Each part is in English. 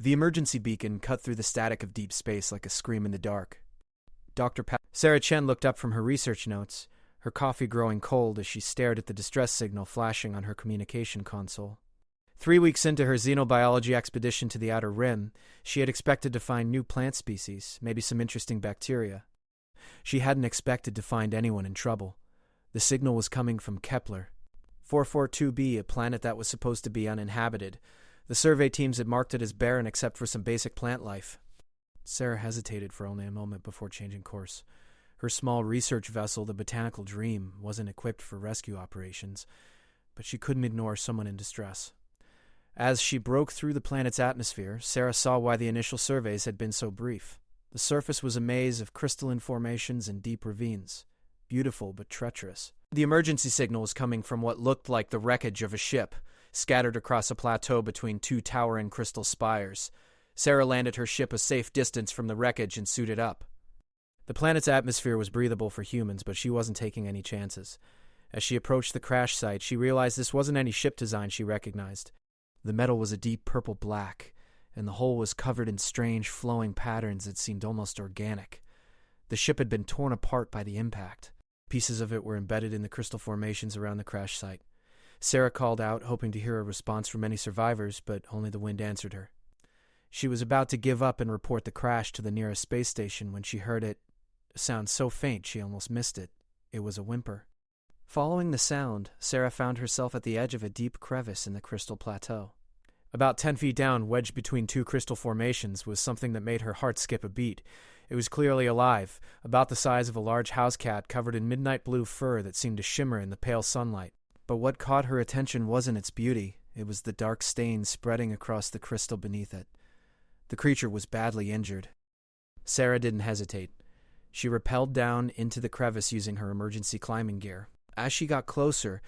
The emergency beacon cut through the static of deep space like a scream in the dark. Sarah Chen looked up from her research notes, her coffee growing cold as she stared at the distress signal flashing on her communication console. 3 weeks into her xenobiology expedition to the Outer Rim, she had expected to find new plant species, maybe some interesting bacteria. She hadn't expected to find anyone in trouble. The signal was coming from Kepler 442b, a planet that was supposed to be uninhabited. The survey teams had marked it as barren except for some basic plant life. Sarah hesitated for only a moment before changing course. Her small research vessel, the Botanical Dream, wasn't equipped for rescue operations, but she couldn't ignore someone in distress. As she broke through the planet's atmosphere, Sarah saw why the initial surveys had been so brief. The surface was a maze of crystalline formations and deep ravines, beautiful but treacherous. The emergency signal was coming from what looked like the wreckage of a ship, scattered across a plateau between two towering crystal spires. Sarah landed her ship a safe distance from the wreckage and suited up. The planet's atmosphere was breathable for humans, but she wasn't taking any chances. As she approached the crash site, she realized this wasn't any ship design she recognized. The metal was a deep purple black, and the hull was covered in strange flowing patterns that seemed almost organic. The ship had been torn apart by the impact. Pieces of it were embedded in the crystal formations around the crash site. Sarah called out, hoping to hear a response from any survivors, but only the wind answered her. She was about to give up and report the crash to the nearest space station when she heard it sound so faint she almost missed it. It was a whimper. Following the sound, Sarah found herself at the edge of a deep crevice in the crystal plateau. About 10 feet down, wedged between two crystal formations, was something that made her heart skip a beat. It was clearly alive, about the size of a large house cat covered in midnight blue fur that seemed to shimmer in the pale sunlight. But what caught her attention wasn't its beauty. It was the dark stain spreading across the crystal beneath it. The creature was badly injured. Sarah didn't hesitate. She rappelled down into the crevice using her emergency climbing gear. As she got closer,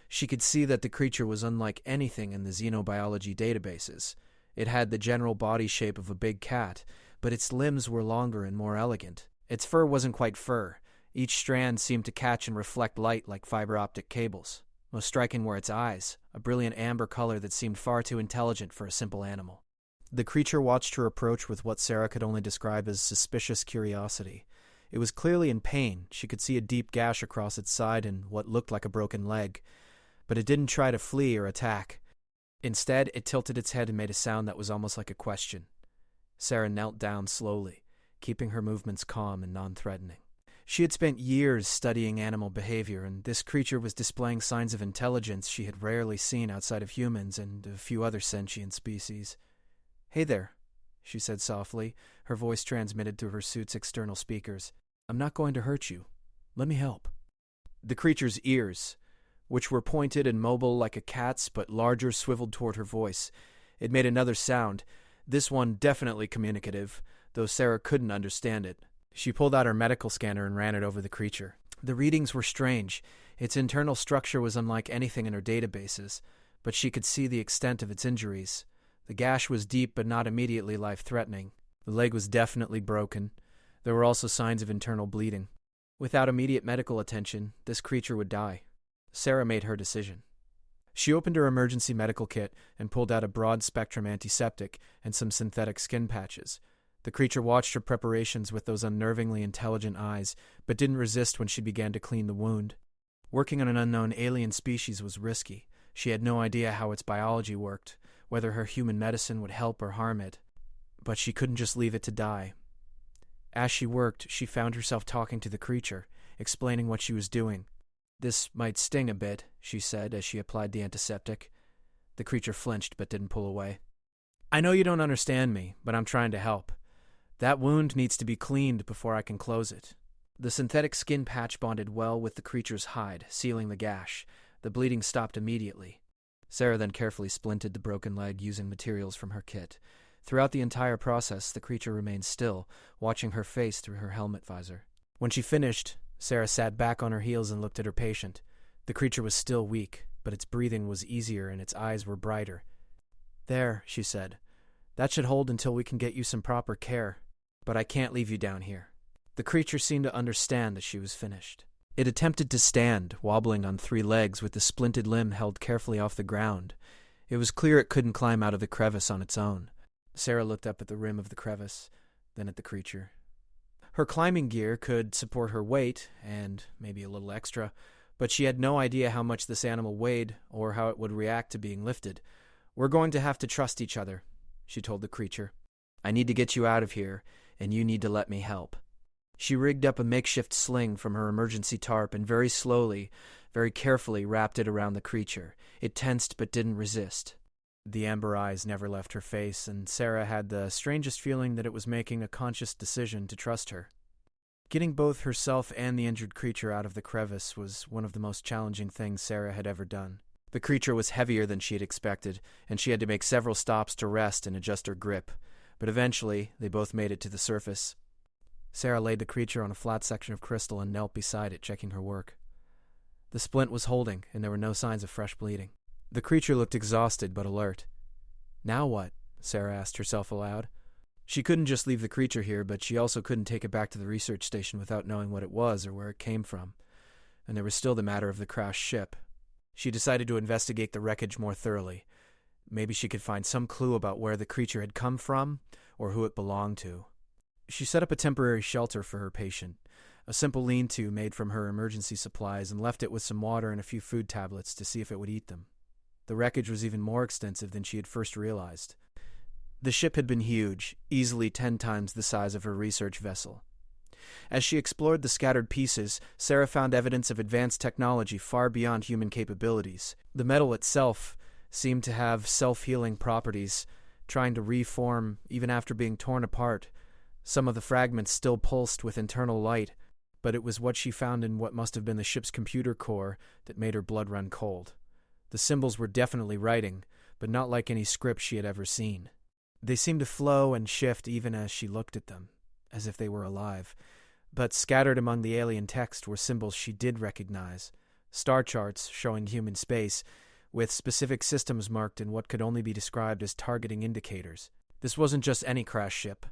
she could see that the creature was unlike anything in the xenobiology databases. It had the general body shape of a big cat, but its limbs were longer and more elegant. Its fur wasn't quite fur. Each strand seemed to catch and reflect light like fiber optic cables. Most striking were its eyes, a brilliant amber color that seemed far too intelligent for a simple animal. The creature watched her approach with what Sarah could only describe as suspicious curiosity. It was clearly in pain. She could see a deep gash across its side and what looked like a broken leg. But it didn't try to flee or attack. Instead, it tilted its head and made a sound that was almost like a question. Sarah knelt down slowly, keeping her movements calm and non-threatening. She had spent years studying animal behavior, and this creature was displaying signs of intelligence she had rarely seen outside of humans and a few other sentient species. "Hey there," she said softly, her voice transmitted through her suit's external speakers. "I'm not going to hurt you. Let me help." The creature's ears, which were pointed and mobile like a cat's but larger, swiveled toward her voice. It made another sound, this one definitely communicative, though Sarah couldn't understand it. She pulled out her medical scanner and ran it over the creature. The readings were strange. Its internal structure was unlike anything in her databases, but she could see the extent of its injuries. The gash was deep but not immediately life-threatening. The leg was definitely broken. There were also signs of internal bleeding. Without immediate medical attention, this creature would die. Sarah made her decision. She opened her emergency medical kit and pulled out a broad-spectrum antiseptic and some synthetic skin patches. The creature watched her preparations with those unnervingly intelligent eyes, but didn't resist when she began to clean the wound. Working on an unknown alien species was risky. She had no idea how its biology worked, whether her human medicine would help or harm it. But she couldn't just leave it to die. As she worked, she found herself talking to the creature, explaining what she was doing. "This might sting a bit," she said as she applied the antiseptic. The creature flinched but didn't pull away. "I know you don't understand me, but I'm trying to help. That wound needs to be cleaned before I can close it." The synthetic skin patch bonded well with the creature's hide, sealing the gash. The bleeding stopped immediately. Sarah then carefully splinted the broken leg using materials from her kit. Throughout the entire process, the creature remained still, watching her face through her helmet visor. When she finished, Sarah sat back on her heels and looked at her patient. The creature was still weak, but its breathing was easier and its eyes were brighter. "There," she said. "That should hold until we can get you some proper care. But I can't leave you down here." The creature seemed to understand that she was finished. It attempted to stand, wobbling on 3 legs with the splinted limb held carefully off the ground. It was clear it couldn't climb out of the crevice on its own. Sarah looked up at the rim of the crevice, then at the creature. Her climbing gear could support her weight, and maybe a little extra, but she had no idea how much this animal weighed or how it would react to being lifted. "We're going to have to trust each other," she told the creature. "I need to get you out of here, and you need to let me help." She rigged up a makeshift sling from her emergency tarp and very slowly, very carefully wrapped it around the creature. It tensed but didn't resist. The amber eyes never left her face, and Sarah had the strangest feeling that it was making a conscious decision to trust her. Getting both herself and the injured creature out of the crevice was one of the most challenging things Sarah had ever done. The creature was heavier than she had expected, and she had to make several stops to rest and adjust her grip. But eventually, they both made it to the surface. Sarah laid the creature on a flat section of crystal and knelt beside it, checking her work. The splint was holding, and there were no signs of fresh bleeding. The creature looked exhausted but alert. "Now what?" Sarah asked herself aloud. She couldn't just leave the creature here, but she also couldn't take it back to the research station without knowing what it was or where it came from. And there was still the matter of the crashed ship. She decided to investigate the wreckage more thoroughly. Maybe she could find some clue about where the creature had come from or who it belonged to. She set up a temporary shelter for her patient, a simple lean-to made from her emergency supplies, and left it with some water and a few food tablets to see if it would eat them. The wreckage was even more extensive than she had first realized. The ship had been huge, easily 10 times the size of her research vessel. As she explored the scattered pieces, Sarah found evidence of advanced technology far beyond human capabilities. The metal itself seemed to have self-healing properties, trying to reform even after being torn apart. Some of the fragments still pulsed with internal light, but it was what she found in what must have been the ship's computer core that made her blood run cold. The symbols were definitely writing, but not like any script she had ever seen. They seemed to flow and shift even as she looked at them, as if they were alive. But scattered among the alien text were symbols she did recognize, star charts showing human space, with specific systems marked in what could only be described as targeting indicators. This wasn't just any crash ship.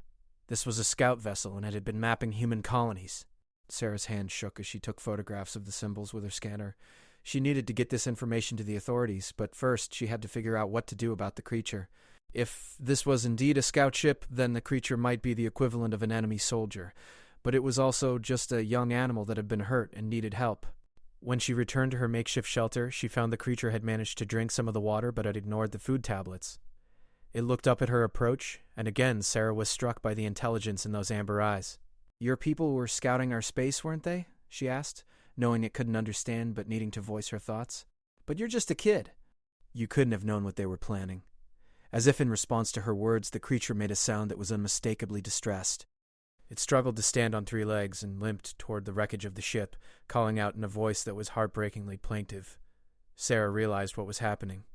This was a scout vessel, and it had been mapping human colonies. Sarah's hand shook as she took photographs of the symbols with her scanner. She needed to get this information to the authorities, but first she had to figure out what to do about the creature. If this was indeed a scout ship, then the creature might be the equivalent of an enemy soldier. But it was also just a young animal that had been hurt and needed help. When she returned to her makeshift shelter, she found the creature had managed to drink some of the water but had ignored the food tablets. It looked up at her approach, and again Sarah was struck by the intelligence in those amber eyes. "Your people were scouting our space, weren't they?" she asked, knowing it couldn't understand but needing to voice her thoughts. "But you're just a kid." You couldn't have known what they were planning. As if in response to her words, the creature made a sound that was unmistakably distressed. It struggled to stand on 3 legs and limped toward the wreckage of the ship, calling out in a voice that was heartbreakingly plaintive. Sarah realized what was happening.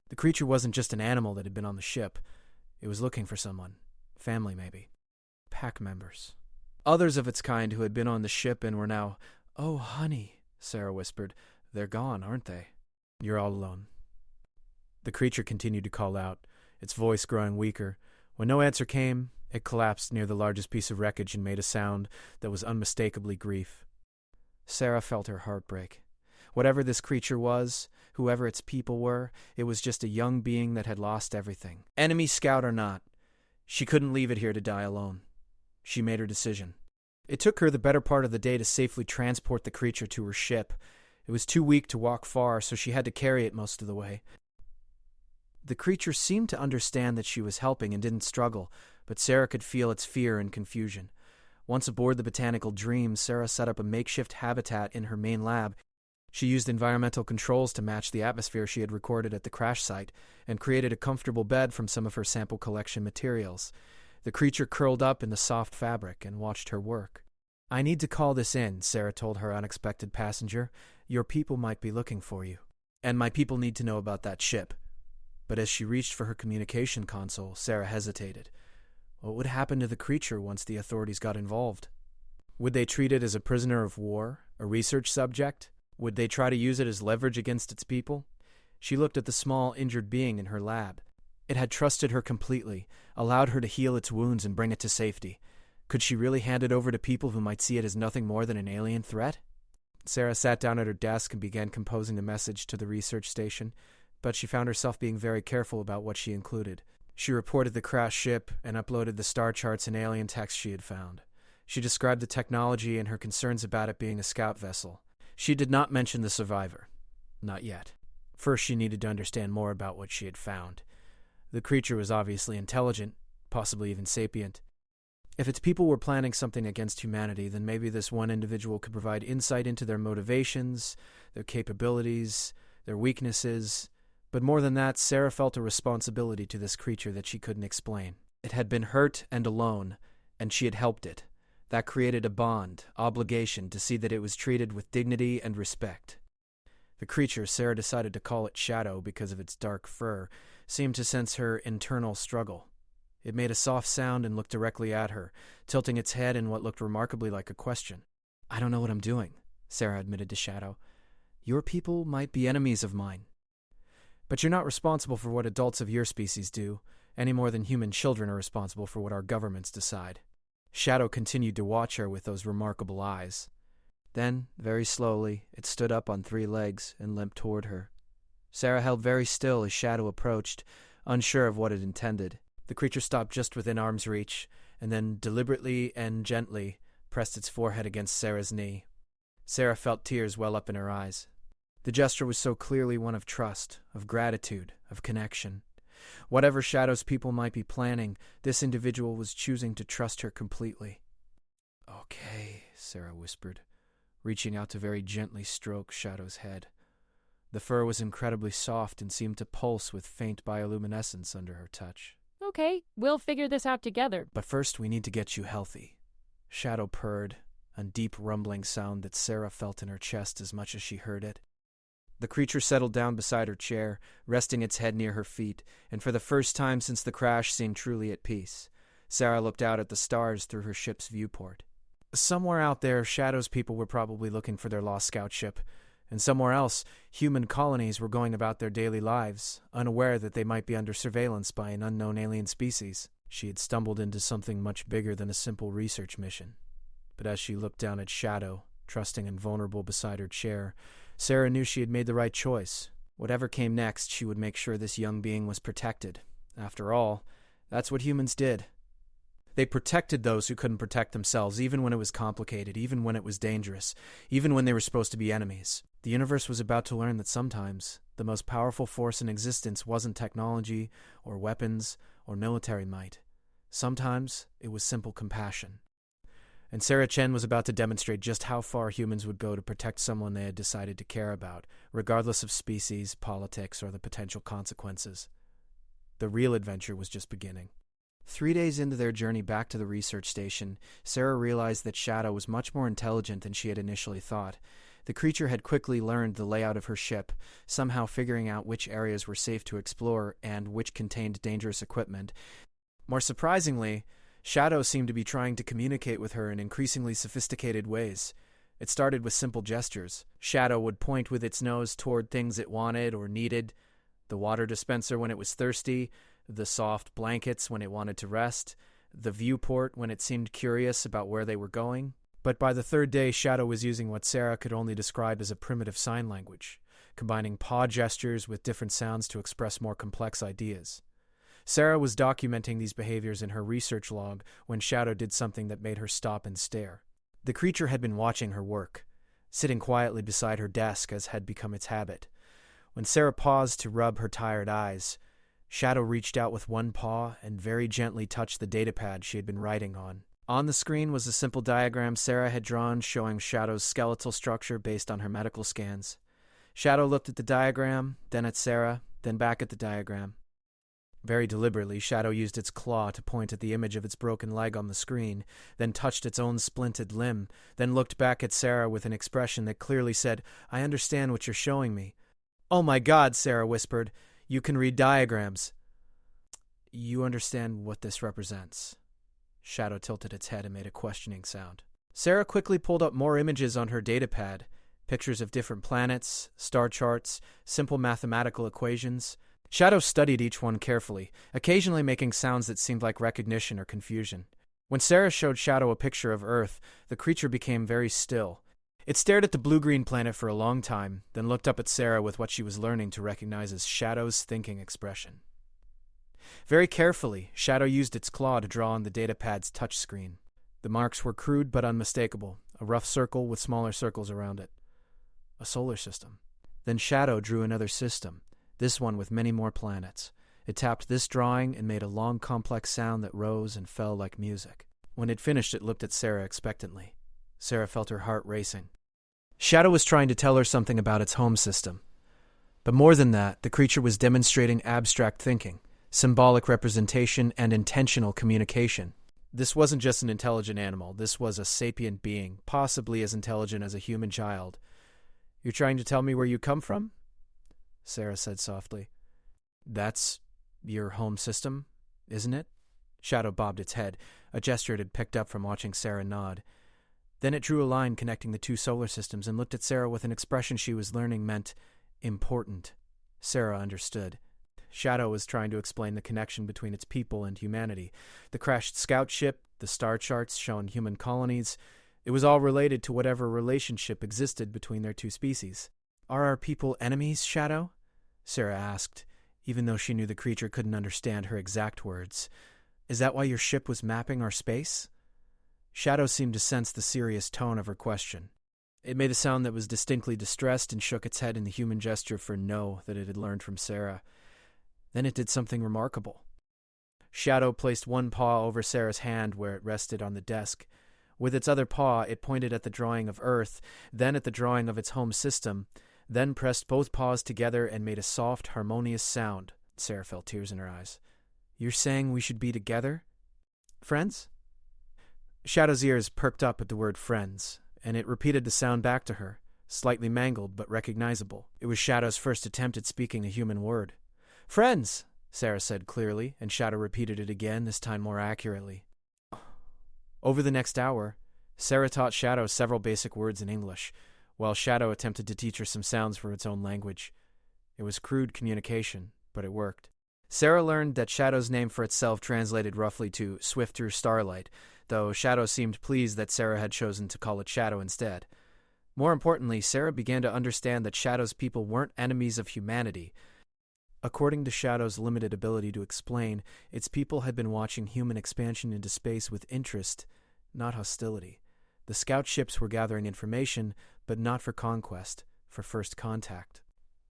The creature wasn't just an animal that had been on the ship. It was looking for someone. Family, maybe. Pack members. Others of its kind who had been on the ship and were now, "Oh, honey," Sarah whispered. "They're gone, aren't they? You're all alone." The creature continued to call out, its voice growing weaker. When no answer came, it collapsed near the largest piece of wreckage and made a sound that was unmistakably grief. Sarah felt her heart break. Whatever this creature was, whoever its people were, it was just a young being that had lost everything. Enemy scout or not, she couldn't leave it here to die alone. She made her decision. It took her the better part of the day to safely transport the creature to her ship. It was too weak to walk far, so she had to carry it most of the way. The creature seemed to understand that she was helping and didn't struggle, but Sarah could feel its fear and confusion. Once aboard the Botanical Dream, Sarah set up a makeshift habitat in her main lab. She used environmental controls to match the atmosphere she had recorded at the crash site, and created a comfortable bed from some of her sample collection materials. The creature curled up in the soft fabric and watched her work. "I need to call this in," Sarah told her unexpected passenger. "Your people might be looking for you. And my people need to know about that ship." But as she reached for her communication console, Sarah hesitated. What would happen to the creature once the authorities got involved? Would they treat it as a prisoner of war, a research subject? Would they try to use it as leverage against its people? She looked at the small, injured being in her lab. It had trusted her completely, allowed her to heal its wounds and bring it to safety. Could she really hand it over to people who might see it as nothing more than an alien threat? Sarah sat down at her desk and began composing the message to the research station, but she found herself being very careful about what she included. She reported the crashed ship and uploaded the star charts and alien text she had found. She described the technology and her concerns about it being a scout vessel. She did not mention the survivor. Not yet. First, she needed to understand more about what she had found. The creature was obviously intelligent, possibly even sapient. If its people were planning something against humanity, then maybe this one individual could provide insight into their motivations, their capabilities, their weaknesses. But more than that, Sarah felt a responsibility to this creature that she couldn't explain. It had been hurt and alone, and she had helped it. That created a bond, obligation, to see that it was treated with dignity and respect. The creature, Sarah decided to call it Shadow because of its dark fur, seemed to sense her internal struggle. It made a soft sound and looked directly at her, tilting its head in what looked remarkably like a question. "I don't know what I'm doing," Sarah admitted to Shadow. "Your people might be enemies of mine. But you're not responsible for what adults of your species do, any more than human children are responsible for what our governments decide." Shadow continued to watch her with those remarkable eyes. Then, very slowly, it stood up on 3 legs and limped toward her. Sarah held very still as Shadow approached, unsure of what it intended. The creature stopped just within arm's reach, and then deliberately and gently pressed its forehead against Sarah's knee. Sarah felt tears well up in her eyes. The gesture was so clearly one of trust, of gratitude, of connection. Whatever Shadow's people might be planning, this individual was choosing to trust her completely. "Okay," Sarah whispered, reaching out to very gently stroke Shadow's head. The fur was incredibly soft and seemed to pulse with faint bioluminescence under her touch. "Okay, we'll figure this out together. "But first we need to get you healthy." Shadow purred, a deep rumbling sound that Sarah felt in her chest as much as she heard it. The creature settled down beside her chair, resting its head near her feet, and for the first time since the crash seemed truly at peace. Sarah looked out at the stars through her ship's viewport. Somewhere out there, Shadow's people were probably looking for their lost scout ship, and somewhere else, human colonies were going about their daily lives, unaware that they might be under surveillance by an unknown alien species. She had stumbled into something much bigger than a simple research mission. But as she looked down at Shadow, trusting and vulnerable beside her chair, Sarah knew she had made the right choice. Whatever came next, she would make sure this young being was protected. After all, that's what humans did. They protected those who couldn't protect themselves, even when it was complicated, even when it was dangerous, even when they were supposed to be enemies. The universe was about to learn that sometimes the most powerful force in existence wasn't technology or weapons or military might. Sometimes it was simple compassion. And Sarah Chen was about to demonstrate just how far humans would go to protect someone they had decided to care about, regardless of species, politics, or the potential consequences. The real adventure was just beginning. 3 days into their journey back to the research station, Sarah realized that Shadow was much more intelligent than she had initially thought. The creature had quickly learned the layout of her ship, somehow figuring out which areas were safe to explore and which contained dangerous equipment. More surprisingly, Shadow seemed to be trying to communicate with her in increasingly sophisticated ways. It started with simple gestures. Shadow would point with its nose toward things it wanted or needed: the water dispenser when it was thirsty, the soft blankets when it wanted to rest, the viewport when it seemed curious about where they were going. But by the 3rd day, Shadow was using what Sarah could only describe as a primitive sign language, combining paw gestures with different sounds to express more complex ideas. Sarah was documenting these behaviors in her research log when Shadow did something that made her stop and stare. The creature had been watching her work, sitting quietly beside her desk as had become its habit. When Sarah paused to rub her tired eyes, Shadow reached out with one paw and very gently touched the datapad she had been writing on. On the screen was a simple diagram Sarah had drawn showing Shadow's skeletal structure based on her medical scans. Shadow looked at the diagram, then at Sarah, then back at the diagram. Very deliberately, Shadow used its claw to point at the image of its broken leg on the screen, then touched its own splinted limb, then looked back at Sarah with an expression that clearly said, "I understand what you're showing me." "Oh my God," Sarah whispered. "You can read diagrams." "You understand what this represents?" Shadow tilted its head and made a questioning sound. Sarah quickly pulled up more images on her datapad, pictures of different planets, star charts, simple mathematical equations. Shadow studied each one carefully, occasionally making sounds that seemed like recognition or confusion. When Sarah showed Shadow a picture of Earth, the creature became very still. It stared at the blue-green planet for a long time, then looked up at Sarah with what she was learning to recognize as Shadow's thinking expression. Very carefully, Shadow used its claw to draw on the datapad's touchscreen. The marks were crude but unmistakable, a rough circle with smaller circles around it. A solar system. Then Shadow drew another system, this one with many more planets. It tapped this drawing and made a long, complex sound that rose and fell like music. When it finished, it looked at Sarah expectantly. Sarah felt her heart racing. Shadow was trying to tell her something about its home system. But more than that, the creature was demonstrating abstract thinking, symbolic representation, and intentional communication. This wasn't just an intelligent animal. This was a sapient being, possibly as intelligent as a human child. "You're trying to tell me where you come from?" Sarah said softly. "That's your home system, isn't it?" Shadow bobbed its head, a gesture it had picked up from watching Sarah nod. Then it drew a line connecting the two solar systems and looked at Sarah with an expression she was learning meant important. Sarah understood. Shadow was trying to explain the connection between its people and humanity. The crashed scout ship, the star charts showing human colonies, it was all related to whatever relationship existed between their two species. "Are our people enemies, Shadow?" Sarah asked, even though she knew the creature couldn't understand her exact words. "Is that why your ship was mapping our space?" Shadow seemed to sense the serious tone of her question. It made a sound that was distinctly distressed and shook its head in the human gesture for no that it had learned from Sarah. Then it did something remarkable. Shadow placed one paw over Sarah's hand where it rested on the desk. With its other paw, it pointed at the drawing of Earth, then at the drawing of its home system, then pressed both paws together and made a soft, harmonious sound. Sarah felt tears in her eyes. "You're saying we should be together? Friends?" Shadow's ears perked up at the word friends, and it repeated the sound back to her, slightly mangled but recognizable. It was Shadow's first attempt at speaking a human word. "Friends," Sarah said clearly, and Shadow repeated it again, this time more accurately. Over the next hour, Sarah taught Shadow several basic words in English, while Shadow attempted to teach her some sounds from its own language. It was crude communication, but it worked. Sarah learned that Shadow's name for itself translated roughly to "swift through starlight," though Shadow seemed pleased that Sarah had chosen to call it Shadow instead. More importantly, Sarah began to understand that Shadow's people weren't enemies of humanity. According to Shadow's limited ability to explain, its people had been watching human expansion into space with interest, not hostility. The scout ships were gathering information, but not for conquest, for first contact.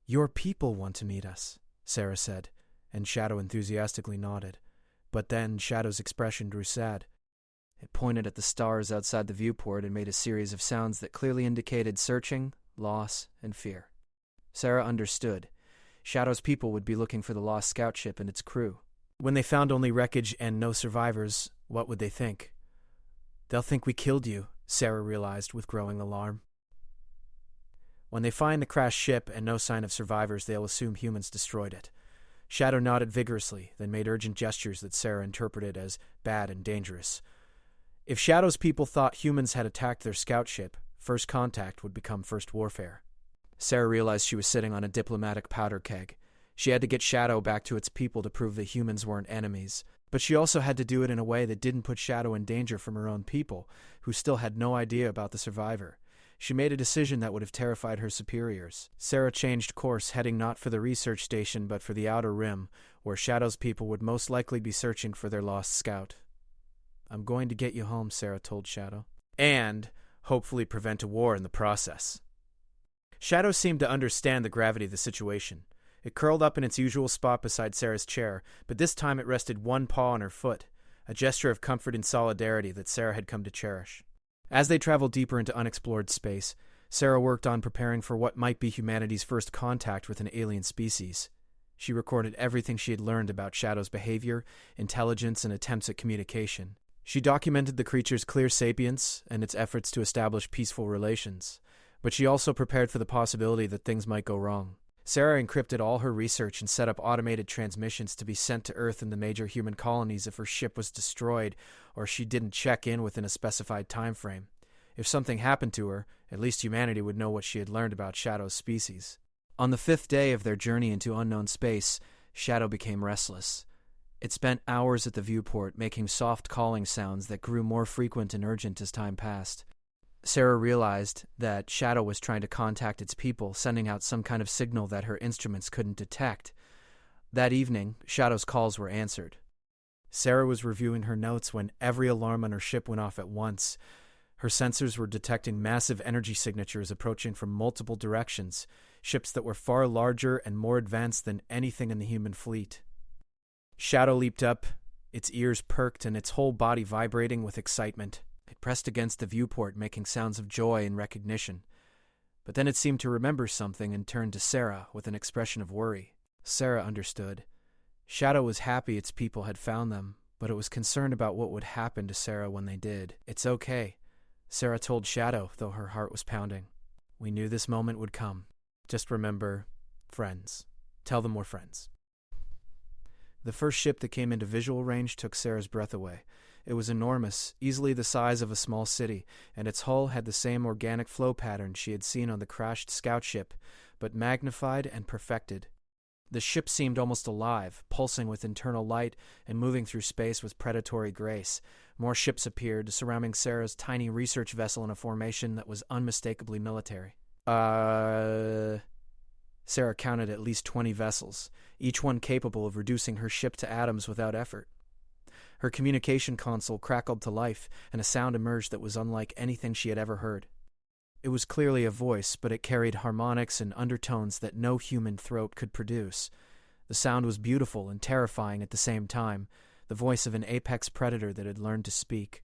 "Your people want to meet us," Sarah said, and Shadow enthusiastically nodded. But then Shadow's expression grew sad. It pointed at the stars outside the viewport and made a series of sounds that clearly indicated searching, loss, and fear. Sarah understood. Shadow's people would be looking for the lost scout ship and its crew. When they found only wreckage and no survivors, what would they think? "They'll think we killed you," Sarah realized with growing alarm. "When they find the crashed ship and no sign of survivors, they'll assume humans destroyed it." Shadow nodded vigorously, then made urgent gestures that Sarah interpreted as bad and dangerous. If Shadow's people thought humans had attacked their scout ship, first contact would become first warfare. Sarah realized she was sitting on a diplomatic powder keg. She had to get Shadow back to its people to prove that humans weren't enemies. But she also had to do it in a way that didn't put Shadow in danger from her own people, who still had no idea about the survivor. She made a decision that would have terrified her superiors. Sarah changed course, heading not for the research station but for the Outer Rim, where Shadow's people would most likely be searching for their lost scout. "I'm going to get you home," Sarah told Shadow. "And hopefully prevent a war in the process." Shadow seemed to understand the gravity of the situation. It curled up in its usual spot beside Sarah's chair, but this time it rested one paw on her foot, a gesture of comfort and solidarity that Sarah had come to cherish. As they traveled deeper into unexplored space, Sarah worked on preparing for what might be humanity's first contact with an alien species. She recorded everything she had learned about Shadow's behavior, intelligence, and attempts at communication. She documented the creature's clear sapience and its efforts to establish peaceful relations, but she also prepared for the possibility that things might go wrong. Sarah encrypted all her research and set up automated transmissions to be sent to Earth and the major human colonies if her ship was destroyed or she didn't check in within a specified time frame. If something happened to her, at least humanity would know what she had learned about Shadow's species. On the 5th day of their journey into unknown space, Shadow became restless. It spent hours at the viewport making soft calling sounds that grew more frequent and urgent as time passed. Sarah realized that Shadow was trying to contact its people, sending out some kind of signal that her instruments couldn't detect. That evening, Shadow's calls were answered. Sarah was reviewing her notes when every alarm on her ship went off at once. Her sensors were detecting massive energy signatures approaching from multiple directions, ships that were far larger and more advanced than anything in the human fleet. Shadow leaped up, its ears perked and its whole body vibrating with excitement. It pressed against the viewport, making sounds of joy and recognition. But then it seemed to remember something and turned to Sarah with an expression of worry. Sarah understood. Shadow was happy its people had found them, but it was concerned about what would happen to Sarah when they did. "It's okay," Sarah told Shadow, though her heart was pounding. "We knew this moment would come. Just remember, friends. Tell them we're friends." The first ship that came into visual range took Sarah's breath away. It was enormous, easily the size of a small city, and its hull had the same organic flow pattern she had seen on the crashed scout ship, but magnified and perfected. The ship seemed almost alive, pulsing with internal light and moving through space with predatory grace. More ships appeared, surrounding Sarah's tiny research vessel in a formation that was unmistakably military. Sarah counted at least 20 vessels, each one capable of reducing her ship to atoms without effort. Her communication console crackled to life, and a sound emerged that was unlike anything she had ever heard. It was clearly a voice, but it carried harmonics and undertones that no human throat could produce. The sound was beautiful and terrifying at the same time, the voice of an apex predator that had learned to speak.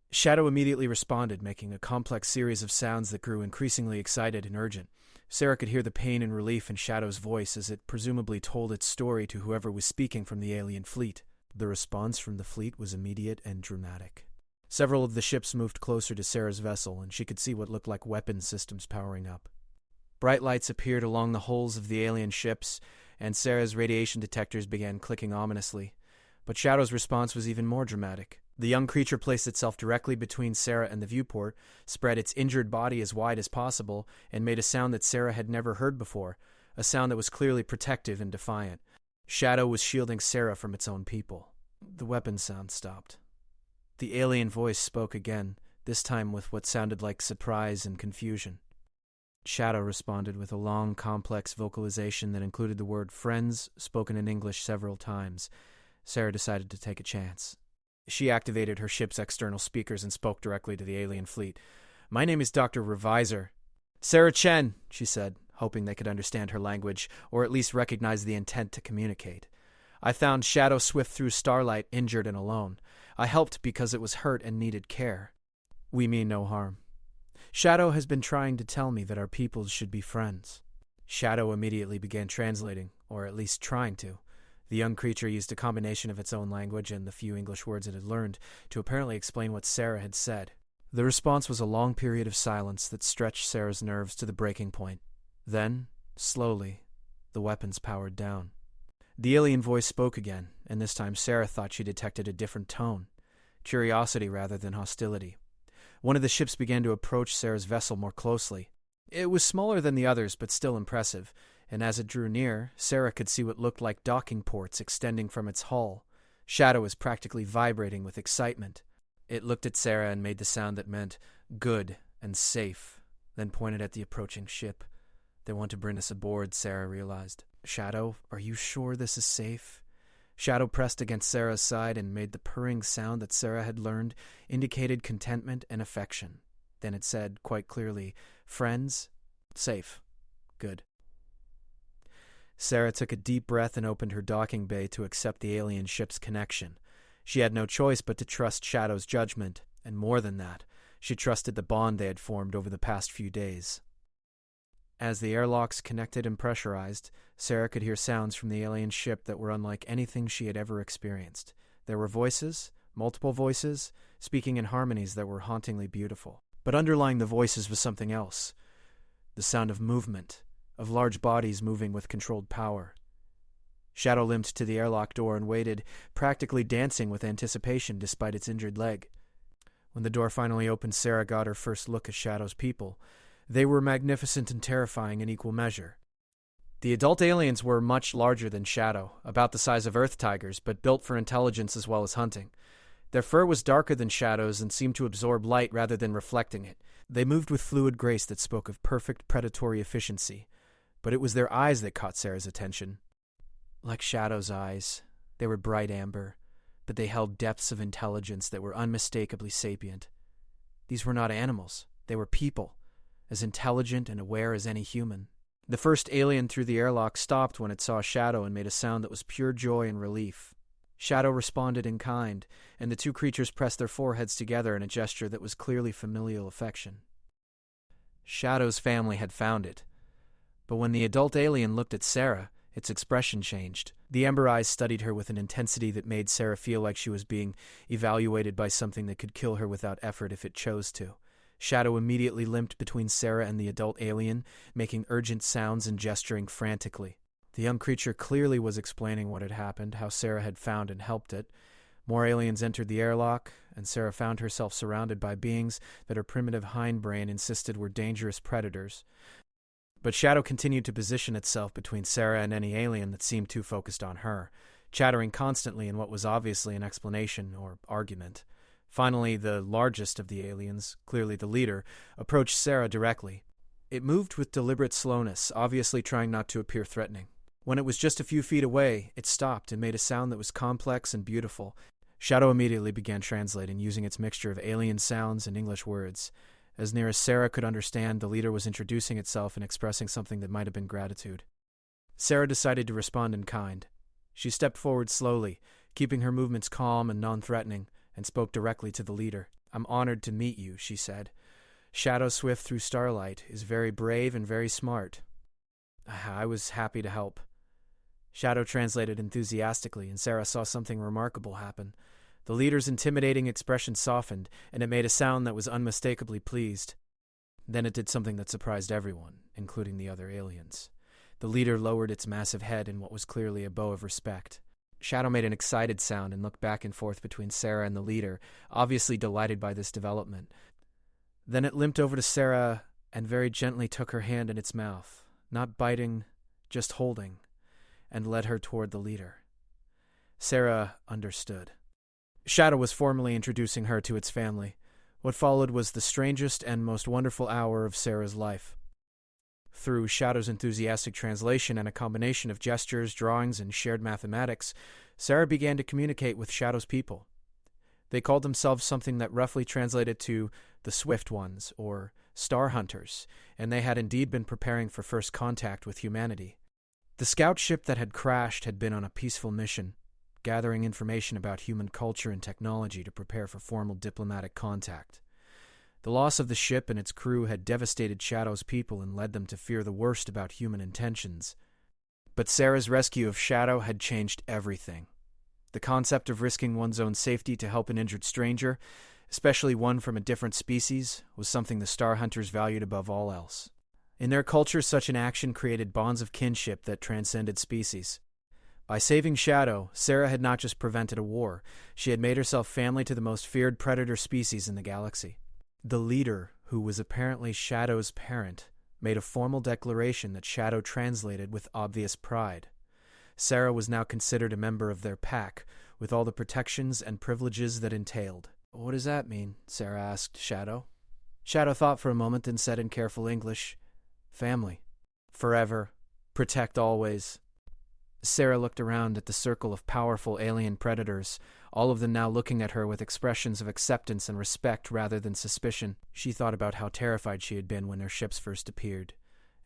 Shadow immediately responded, making a complex series of sounds that grew increasingly excited and urgent. Sarah could hear the pain and relief in Shadow's voice as it presumably told its story to whoever was speaking from the alien fleet. The response from the fleet was immediate and dramatic. Several of the ships moved closer to Sarah's vessel, and she could see what looked like weapons systems powering up. Bright lights appeared along the hulls of the alien ships, and Sarah's radiation detectors began clicking ominously. But Shadow's response was even more dramatic. The young creature placed itself directly between Sarah and the viewport, spread its injured body as wide as possible, and made a sound that Sarah had never heard before, a sound that was clearly protective and defiant. Shadow was shielding Sarah from its own people. The weapon sound stopped. The alien voice spoke again, this time with what sounded like surprise and confusion. Shadow responded with a long, complex vocalization that included the word friends spoken in English several times. Sarah decided to take a chance. She activated her ship's external speakers and spoke directly to the alien fleet. "My name is Dr. Reviser." "Sarah Chen," she said, hoping they could understand her language, or at least recognize the intent to communicate. "I found Shadow swift through starlight, injured and alone. I helped because it was hurt and needed care. We mean no harm. Shadow has been trying to tell me that our peoples should be friends." Shadow immediately began translating, or at least trying to. The young creature used a combination of its own language and the few English words it had learned to apparently explain what Sarah had said. The response was a long period of silence that stretched Sarah's nerves to the breaking point. Then, slowly, the weapons powered down. The alien voice spoke again, and this time Sarah thought she detected a different tone, curiosity rather than hostility. One of the ships began to approach Sarah's vessel more closely. It was smaller than the others, but still impressive, and as it drew near, Sarah could see what looked like docking ports extending from its hull. Shadow was practically vibrating with excitement. It looked at Sarah and made the sound that meant good and safe, then pointed at the approaching ship. "They want to bring us aboard," Sarah realized. "Shadow, are you sure this is safe?" Shadow pressed against Sarah's side and made the purring sound that Sarah had learned, indicated contentment and affection. Then it said, quite clearly, "Friends? Safe. Good." Sarah took a deep breath and opened her docking bay to accept the alien ship's connection. She had no choice but to trust Shadow's judgment, and more than that, she trusted the bond they had formed over the past few days. As the airlocks connected and pressurized, Sarah could hear sounds from the alien ship that were unlike anything she had ever experienced. There were voices, multiple voices, speaking in harmonies that were hauntingly beautiful. But underlying the voices was something else. The sound of movement, of large bodies moving with controlled power. Shadow limped to the airlock door and waited, practically dancing with anticipation despite its injured leg. When the door finally opened, Sarah got her first look at Shadow's people. They were magnificent and terrifying in equal measure. The adult aliens were much larger than Shadow, about the size of earth tigers, but built for intelligence as well as hunting. Their fur was darker than Shadow's and seemed to absorb light rather than reflecting it. They moved with fluid grace that spoke of perfect predatory efficiency. but it was their eyes that caught Sarah's attention. Like Shadow's eyes, they were bright amber, but they held depths of intelligence that were unmistakably sapient. These were not animals, they were people, as intelligent and aware as any human. The first alien through the airlock stopped when it saw Shadow and made a sound that was pure joy and relief. Shadow responded in kind, and the two creatures pressed their foreheads together in a gesture that was clearly familial affection. Shadow's family had found it. But when the adult alien looked at Sarah, its expression changed. The ember eyes studied her with an intensity that made Sarah feel like she was being evaluated by something that could kill her without effort if it chose to. Shadow immediately limped between Sarah and the adult alien, making urgent sounds and gesturing frantically. The young creature clearly was explaining what had happened, how Sarah had found and helped it. More aliens entered the airlock, and Sarah found herself surrounded by beings that her primitive hindbrain insisted were dangerous predators. But Shadow continued to position itself between Sarah and any alien that seemed too focused on her, chattering constantly in what was obviously an explanation or argument. Finally, the largest of the aliens, clearly the leader, approached Sarah directly. It moved with deliberate slowness, obviously trying not to appear threatening. When it was just a few feet away, it stopped and made a sound that was complex and beautiful. Shadow immediately began translating, using its mixture of alien sounds and English words. As near as Sarah could understand, the leader was introducing itself and expressing something that might have been gratitude. Sarah decided to respond in kind. She stepped forward slowly, keeping her movements calm and non-threatening, and spoke directly to the leader. "I'm honored to meet you," she said. "Shadow Swift through Starlight is very brave and very smart. I was happy to help." Shadow translated enthusiastically, and Sarah saw something remarkable happen. The leader's intimidating expression softened, and it made a sound that was unmistakably pleased. Then it did something that surprised everyone, including the other aliens. The leader lowered its massive head in what was clearly a bow of respect. Shadow made an excited sound and looked back and forth between Sarah and the leader, obviously delighted by this development. Then it limped over to Sarah and very gently took her hand in its mouth, not biting, just holding, and led her toward the leader. Sarah understood. Shadow was formally introducing her to its family. What followed was the strangest and most wonderful hour of Sarah's life. Through Shadow's enthusiastic translation and a combination of gestures, drawings, and shared mathematics, Sarah began to communicate with Shadow's people. They called themselves something that roughly translated to the Swift Ones, or Star Hunters, and they had indeed been preparing for first contact with humanity. The scout ship that had crashed had been on a peaceful mission, gathering information about human culture and technology to prepare for formal diplomatic contact. The loss of the ship and its crew had devastated Shadow's people and led them to fear the worst about human intentions. But Sarah's rescue of Shadow had changed everything. The concept of risking one's own safety to help an injured stranger, especially one from a different species, was something the Star Hunters valued above all else. In their culture, such an action created bonds of kinship that transcended species. By saving Shadow, Sarah had not just prevented a war, she had made herself family to the most feared predator species in the galaxy. The leader, who was apparently Shadow's parent, made a formal declaration that Shadow translated with obvious pride. Sarah was now considered a member of their pack, with all the protections and privileges that entailed. "What does that mean?" Sarah asked Shadow. Shadow thought for a moment, then said in careful English, "Family. Forever. Protect always." Sarah looked around at the circle of powerful alien predators, all of them now looking at her with expressions of acceptance and respect rather than suspicion. She thought about how terrified she had been when their ships first appeared,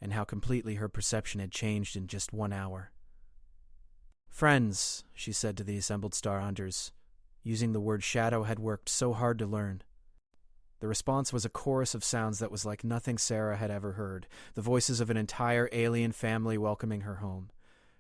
and how completely her perception had changed in just 1 hour. "Friends," she said to the assembled Star Hunters, using the word Shadow had worked so hard to learn. The response was a chorus of sounds that was like nothing Sarah had ever heard, the voices of an entire alien family welcoming her home.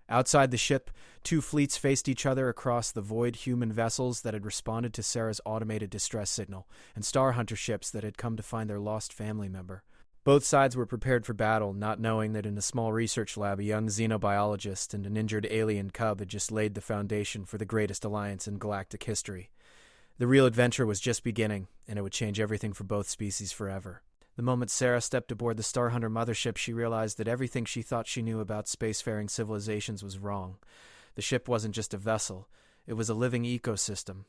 Outside the ship, 2 fleets faced each other across the void human vessels that had responded to Sarah's automated distress signal, and Star Hunter ships that had come to find their lost family member. Both sides were prepared for battle, not knowing that in a small research lab a young xenobiologist and an injured alien cub had just laid the foundation for the greatest alliance in galactic history. The real adventure was just beginning, and it would change everything for both species forever. The moment Sarah stepped aboard the Star Hunter mothership, she realized that everything she thought she knew about spacefaring civilizations was wrong. The ship wasn't just a vessel. It was a living ecosystem.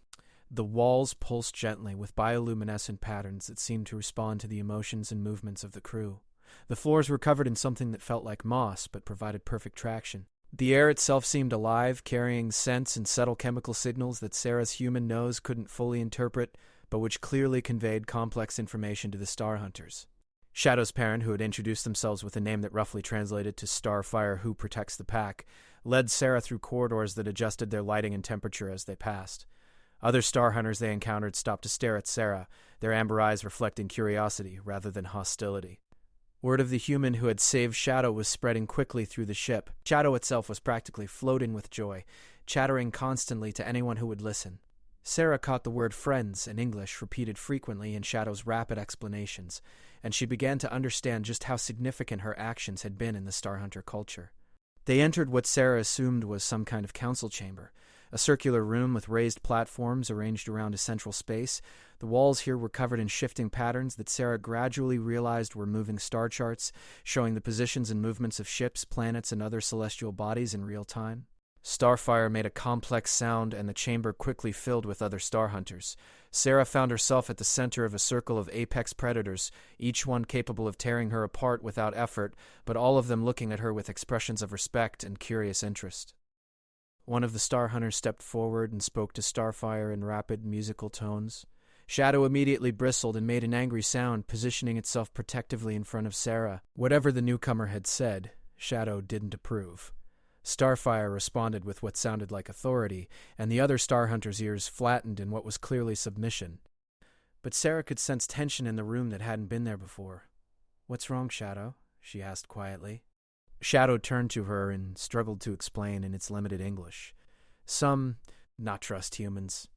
The walls pulsed gently with bioluminescent patterns that seemed to respond to the emotions and movements of the crew. The floors were covered in something that felt like moss, but provided perfect traction. The air itself seemed alive, carrying scents and subtle chemical signals that Sarah's human nose couldn't fully interpret, but which clearly conveyed complex information to the Star Hunters. Shadow's parent, who had introduced themselves with a name that roughly translated to Starfire Who Protects the Pack, led Sarah through corridors that adjusted their lighting and temperature as they passed. Other Star Hunters they encountered stopped to stare at Sarah, their amber eyes reflecting curiosity rather than hostility. Word of the human who had saved Shadow was spreading quickly through the ship. Shadow itself was practically floating with joy, chattering constantly to anyone who would listen. Sarah caught the word friends in English repeated frequently in Shadow's rapid explanations, and she began to understand just how significant her actions had been in the Star Hunter culture. They entered what Sarah assumed was some kind of council chamber, a circular room with raised platforms arranged around a central space. The walls here were covered in shifting patterns that Sarah gradually realized were moving star charts, showing the positions and movements of ships, planets, and other celestial bodies in real time. Starfire made a complex sound, and the chamber quickly filled with other Star Hunters. Sarah found herself at the center of a circle of apex predators, each one capable of tearing her apart without effort, but all of them looking at her with expressions of respect and curious interest. One of the Star Hunters stepped forward and spoke to Starfire in rapid musical tones. Shadow immediately bristled and made an angry sound, positioning itself protectively in front of Sarah. Whatever the newcomer had said, Shadow didn't approve. Starfire responded with what sounded like authority, and the other Star Hunter's ears flattened in what was clearly submission. But Sarah could sense tension in the room that hadn't been there before. "What's wrong, Shadow?" she asked quietly. Shadow turned to her and struggled to explain in its limited English. Some not trust humans.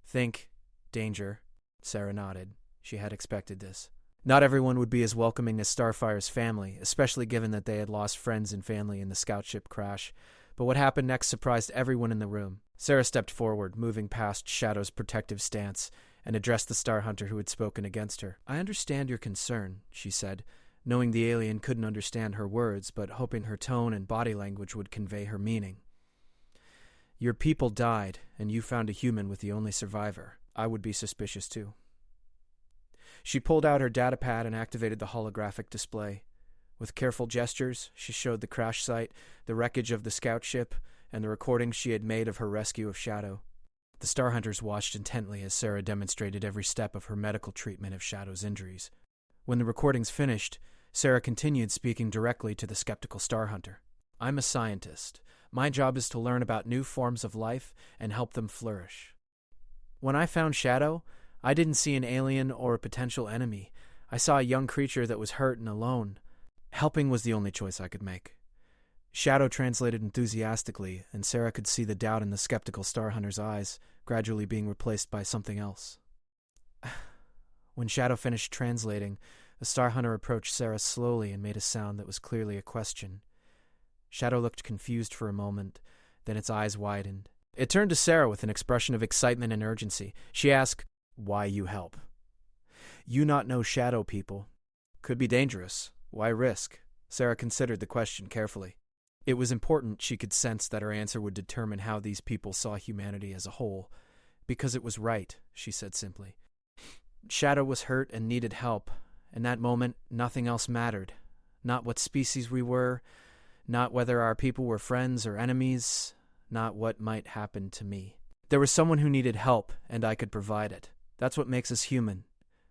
Think danger. Sarah nodded. She had expected this. Not everyone would be as welcoming as Starfire's family, especially given that they had lost friends and family in the scout ship crash. But what happened next surprised everyone in the room. Sarah stepped forward, moving past Shadow's protective stance, and addressed the Star Hunter who had spoken against her. "I understand your concern," she said, knowing the alien couldn't understand her words, but hoping her tone and body language would convey her meaning. "Your people died, and you found a human with the only survivor. I would be suspicious too." She pulled out her datapad and activated the holographic display. With careful gestures, she showed the crash site, the wreckage of the scout ship, and the recordings she had made of her rescue of Shadow. The Star Hunters watched intently as Sarah demonstrated every step of her medical treatment of Shadow's injuries. When the recordings finished, Sarah continued speaking directly to the skeptical Star Hunter. "I'm a scientist. My job is to learn about new forms of life and help them flourish. When I found Shadow, I didn't see an alien or a potential enemy. I saw a young creature that was hurt and alone. Helping was the only choice I could make." Shadow translated enthusiastically, and Sarah could see the doubt in the skeptical Star Hunter's eyes, gradually being replaced by something else. When Shadow finished translating, the Star Hunter approached Sarah slowly and made a sound that was clearly a question. Shadow looked confused for a moment, then its eyes widened. It turned to Sarah with an expression of excitement and urgency. She asked, "Why you help?" "You not know Shadow people. Could be dangerous. Why risk?" Sarah considered the question carefully. It was important she could sense that her answer would determine how these people saw humanity as a whole. "Because it was right," she said simply. "Shadow was hurt and needed help. In that moment, nothing else mattered. Not what species we were, not whether our people were friends or enemies, not what might happen to me. There was someone who needed help, and I could provide it. That's what makes us human.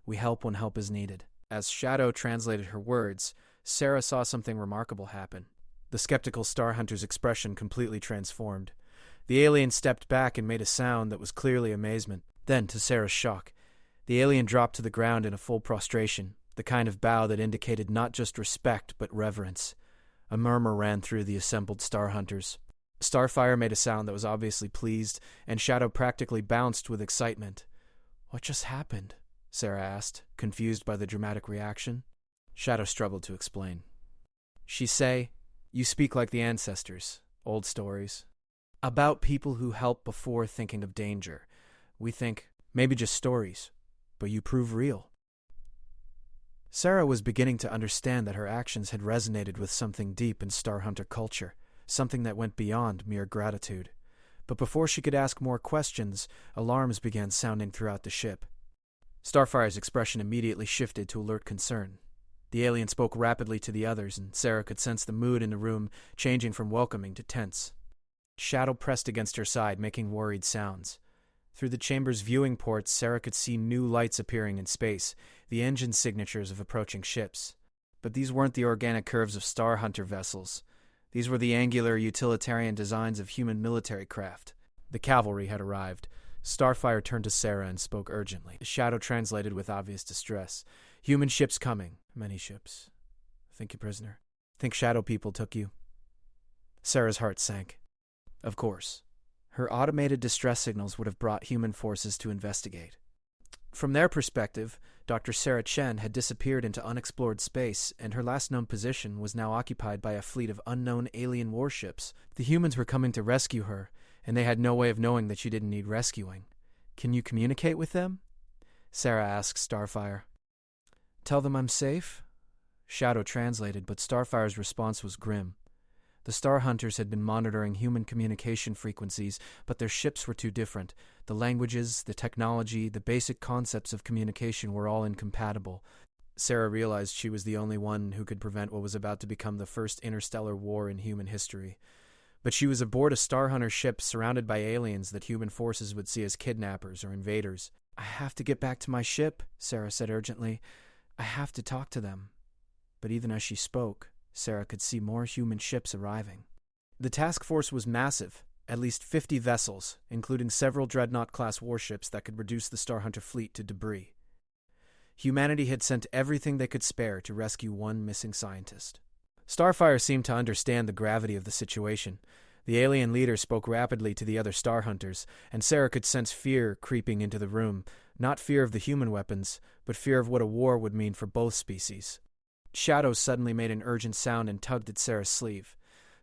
We help when help is needed." As Shadow translated her words, Sarah saw something remarkable happen. The skeptical Star Hunter's expression completely transformed. The alien stepped back and made a sound that was clearly amazement. Then, to Sarah's shock, the alien dropped to the ground in a full prostration, the kind of bow that indicated not just respect but reverence. A murmur ran through the assembled Star Hunters. Starfire made a sound that was obviously pleased, and Shadow practically bounced with excitement. "What just happened?" Sarah asked, confused by the dramatic reaction. Shadow struggled to explain. "She say, you speak like the ancestors, old stories. About people who help before thinking of danger. We think, maybe just stories, but you prove real." Sarah was beginning to understand that her actions had resonated with something deep in Star Hunter culture, something that went beyond mere gratitude. But before she could ask more questions, alarms began sounding throughout the ship. Starfire's expression immediately shifted to alert concern. The alien spoke rapidly to the others, and Sarah could sense the mood in the room changing from welcoming to tense. Shadow pressed against her side, making worried sounds. Through the chamber's viewing ports, Sarah could see new lights appearing in space, the engine signatures of approaching ships. But these weren't the organic curves of Star Hunter vessels. These were the angular, utilitarian designs of human military craft. The cavalry had arrived. Starfire turned to Sarah and spoke urgently. Shadow translated with obvious distress. "Human ships coming. Many ships. Think you prisoner. Think Shadow people took you." Sarah's heart sank. Of course. Her automated distress signals would have brought human forces to investigate. From their perspective, Dr. Sarah Chen had disappeared into unexplored space, and her last known position was now occupied by a fleet of unknown alien warships. The humans were coming to rescue her, and they had no way of knowing that she didn't need rescuing. "Can you communicate with them?" Sarah asked Starfire. "Tell them I'm safe?" Shadow translated, but Starfire's response was grim. The Star Hunters had been monitoring human communication frequencies, but their ships were too different. The languages, the technology, the basic concepts of communication were all incompatible. Sarah realized she was the only one who could prevent what was about to become the first interstellar war in human history. But she was aboard a Star Hunter ship surrounded by aliens that human forces would see as kidnappers or invaders. "I have to get back to my ship," Sarah said urgently. "I have to talk to them." But even as she spoke, Sarah could see more human ships arriving. The task force was massive, at least 50 vessels, including several Dreadnought-class warships that could reduce the Star Hunter fleet to debris. Humanity had sent everything they could spare to rescue one missing scientist. Starfire seemed to understand the gravity of the situation. The alien leader spoke rapidly to the other Star Hunters, and Sarah could sense fear creeping into the room, not fear of the human weapons, but fear of what a war would mean for both species. Shadow suddenly made an urgent sound and tugged at Sarah's sleeve.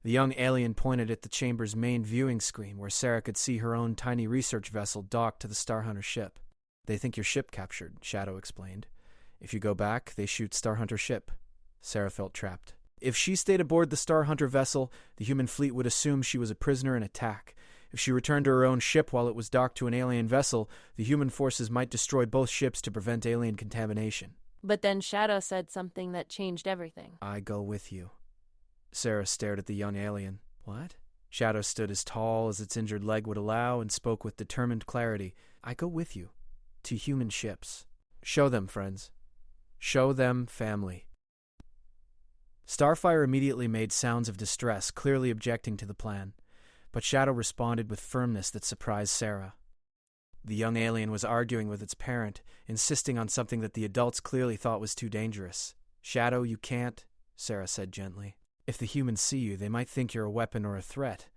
The young alien pointed at the chamber's main viewing screen, where Sarah could see her own tiny research vessel docked to the Star Hunter ship. "They think your ship captured," Shadow explained. "If you go back, they shoot Star Hunter ship." Sarah felt trapped. If she stayed aboard the Star Hunter vessel, the human fleet would assume she was a prisoner and attack. If she returned to her own ship while it was docked to an alien vessel, the human forces might destroy both ships to prevent alien contamination. But then Shadow said something that changed everything. "I go with you." Sarah stared at the young alien. "What?" Shadow stood as tall as its injured leg would allow and spoke with determined clarity. "I go with you. To human ships. Show them, friends. Show them family." Starfire immediately made sounds of distress, clearly objecting to the plan. But Shadow responded with firmness that surprised Sarah. The young alien was arguing with its parent, insisting on something that the adults clearly thought was too dangerous. "Shadow, you can't," Sarah said gently. "If the humans see you, they might think you're a weapon or a threat.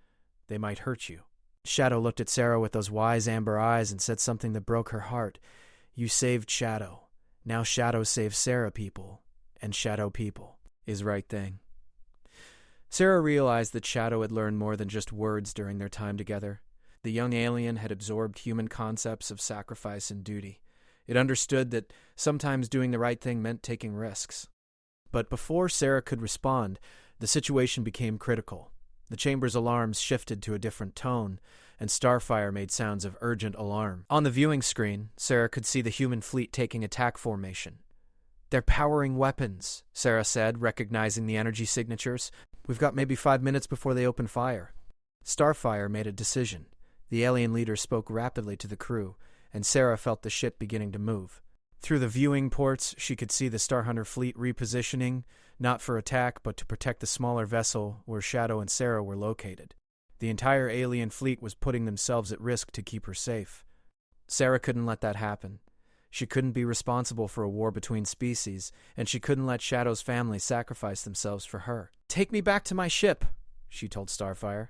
They might hurt you." Shadow looked at Sarah with those wise amber eyes and said something that broke her heart. "You saved Shadow. Now Shadow saves Sarah people. And Shadow people is right thing." Sarah realized that Shadow had learned more than just words during their time together. The young alien had absorbed human concepts of sacrifice and duty. It understood that sometimes doing the right thing meant taking risks. But before Sarah could respond, the situation became critical. The chamber's alarms shifted to a different tone, and Starfire made sounds of urgent alarm. On the viewing screen, Sarah could see the human fleet taking attack formation. "They're powering weapons," Sarah said, recognizing the energy signatures. "We've got maybe 5 minutes before they open fire." Starfire made a decision. The alien leader spoke rapidly to the crew, and Sarah felt the ship beginning to move. Through the viewing ports, she could see the Star Hunter fleet repositioning, not for attack, but to protect the smaller vessel where Shadow and Sarah were located. The entire alien fleet was putting themselves at risk to keep her safe. Sarah couldn't let that happen. She couldn't be responsible for a war between species, and she couldn't let Shadow's family sacrifice themselves for her. "Take me back to my ship," she told Starfire.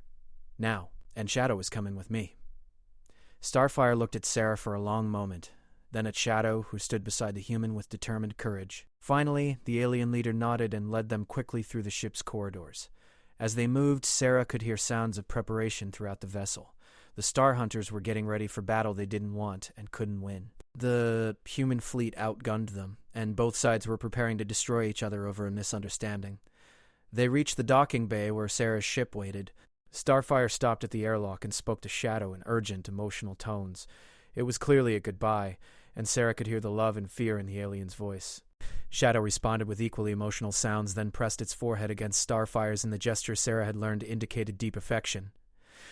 "Now. And Shadow is coming with me." Starfire looked at Sarah for a long moment, then at Shadow, who stood beside the human with determined courage. Finally, the alien leader nodded and led them quickly through the ship's corridors. As they moved, Sarah could hear sounds of preparation throughout the vessel. The Star Hunters were getting ready for battle they didn't want and couldn't win. The human fleet outgunned them, and both sides were preparing to destroy each other over a misunderstanding. They reached the docking bay where Sarah's ship waited. Starfire stopped at the airlock and spoke to Shadow in urgent, emotional tones. It was clearly a goodbye, and Sarah could hear the love and fear in the alien's voice. Shadow responded with equally emotional sounds, then pressed its forehead against Starfire's in the gesture Sarah had learned indicated deep affection.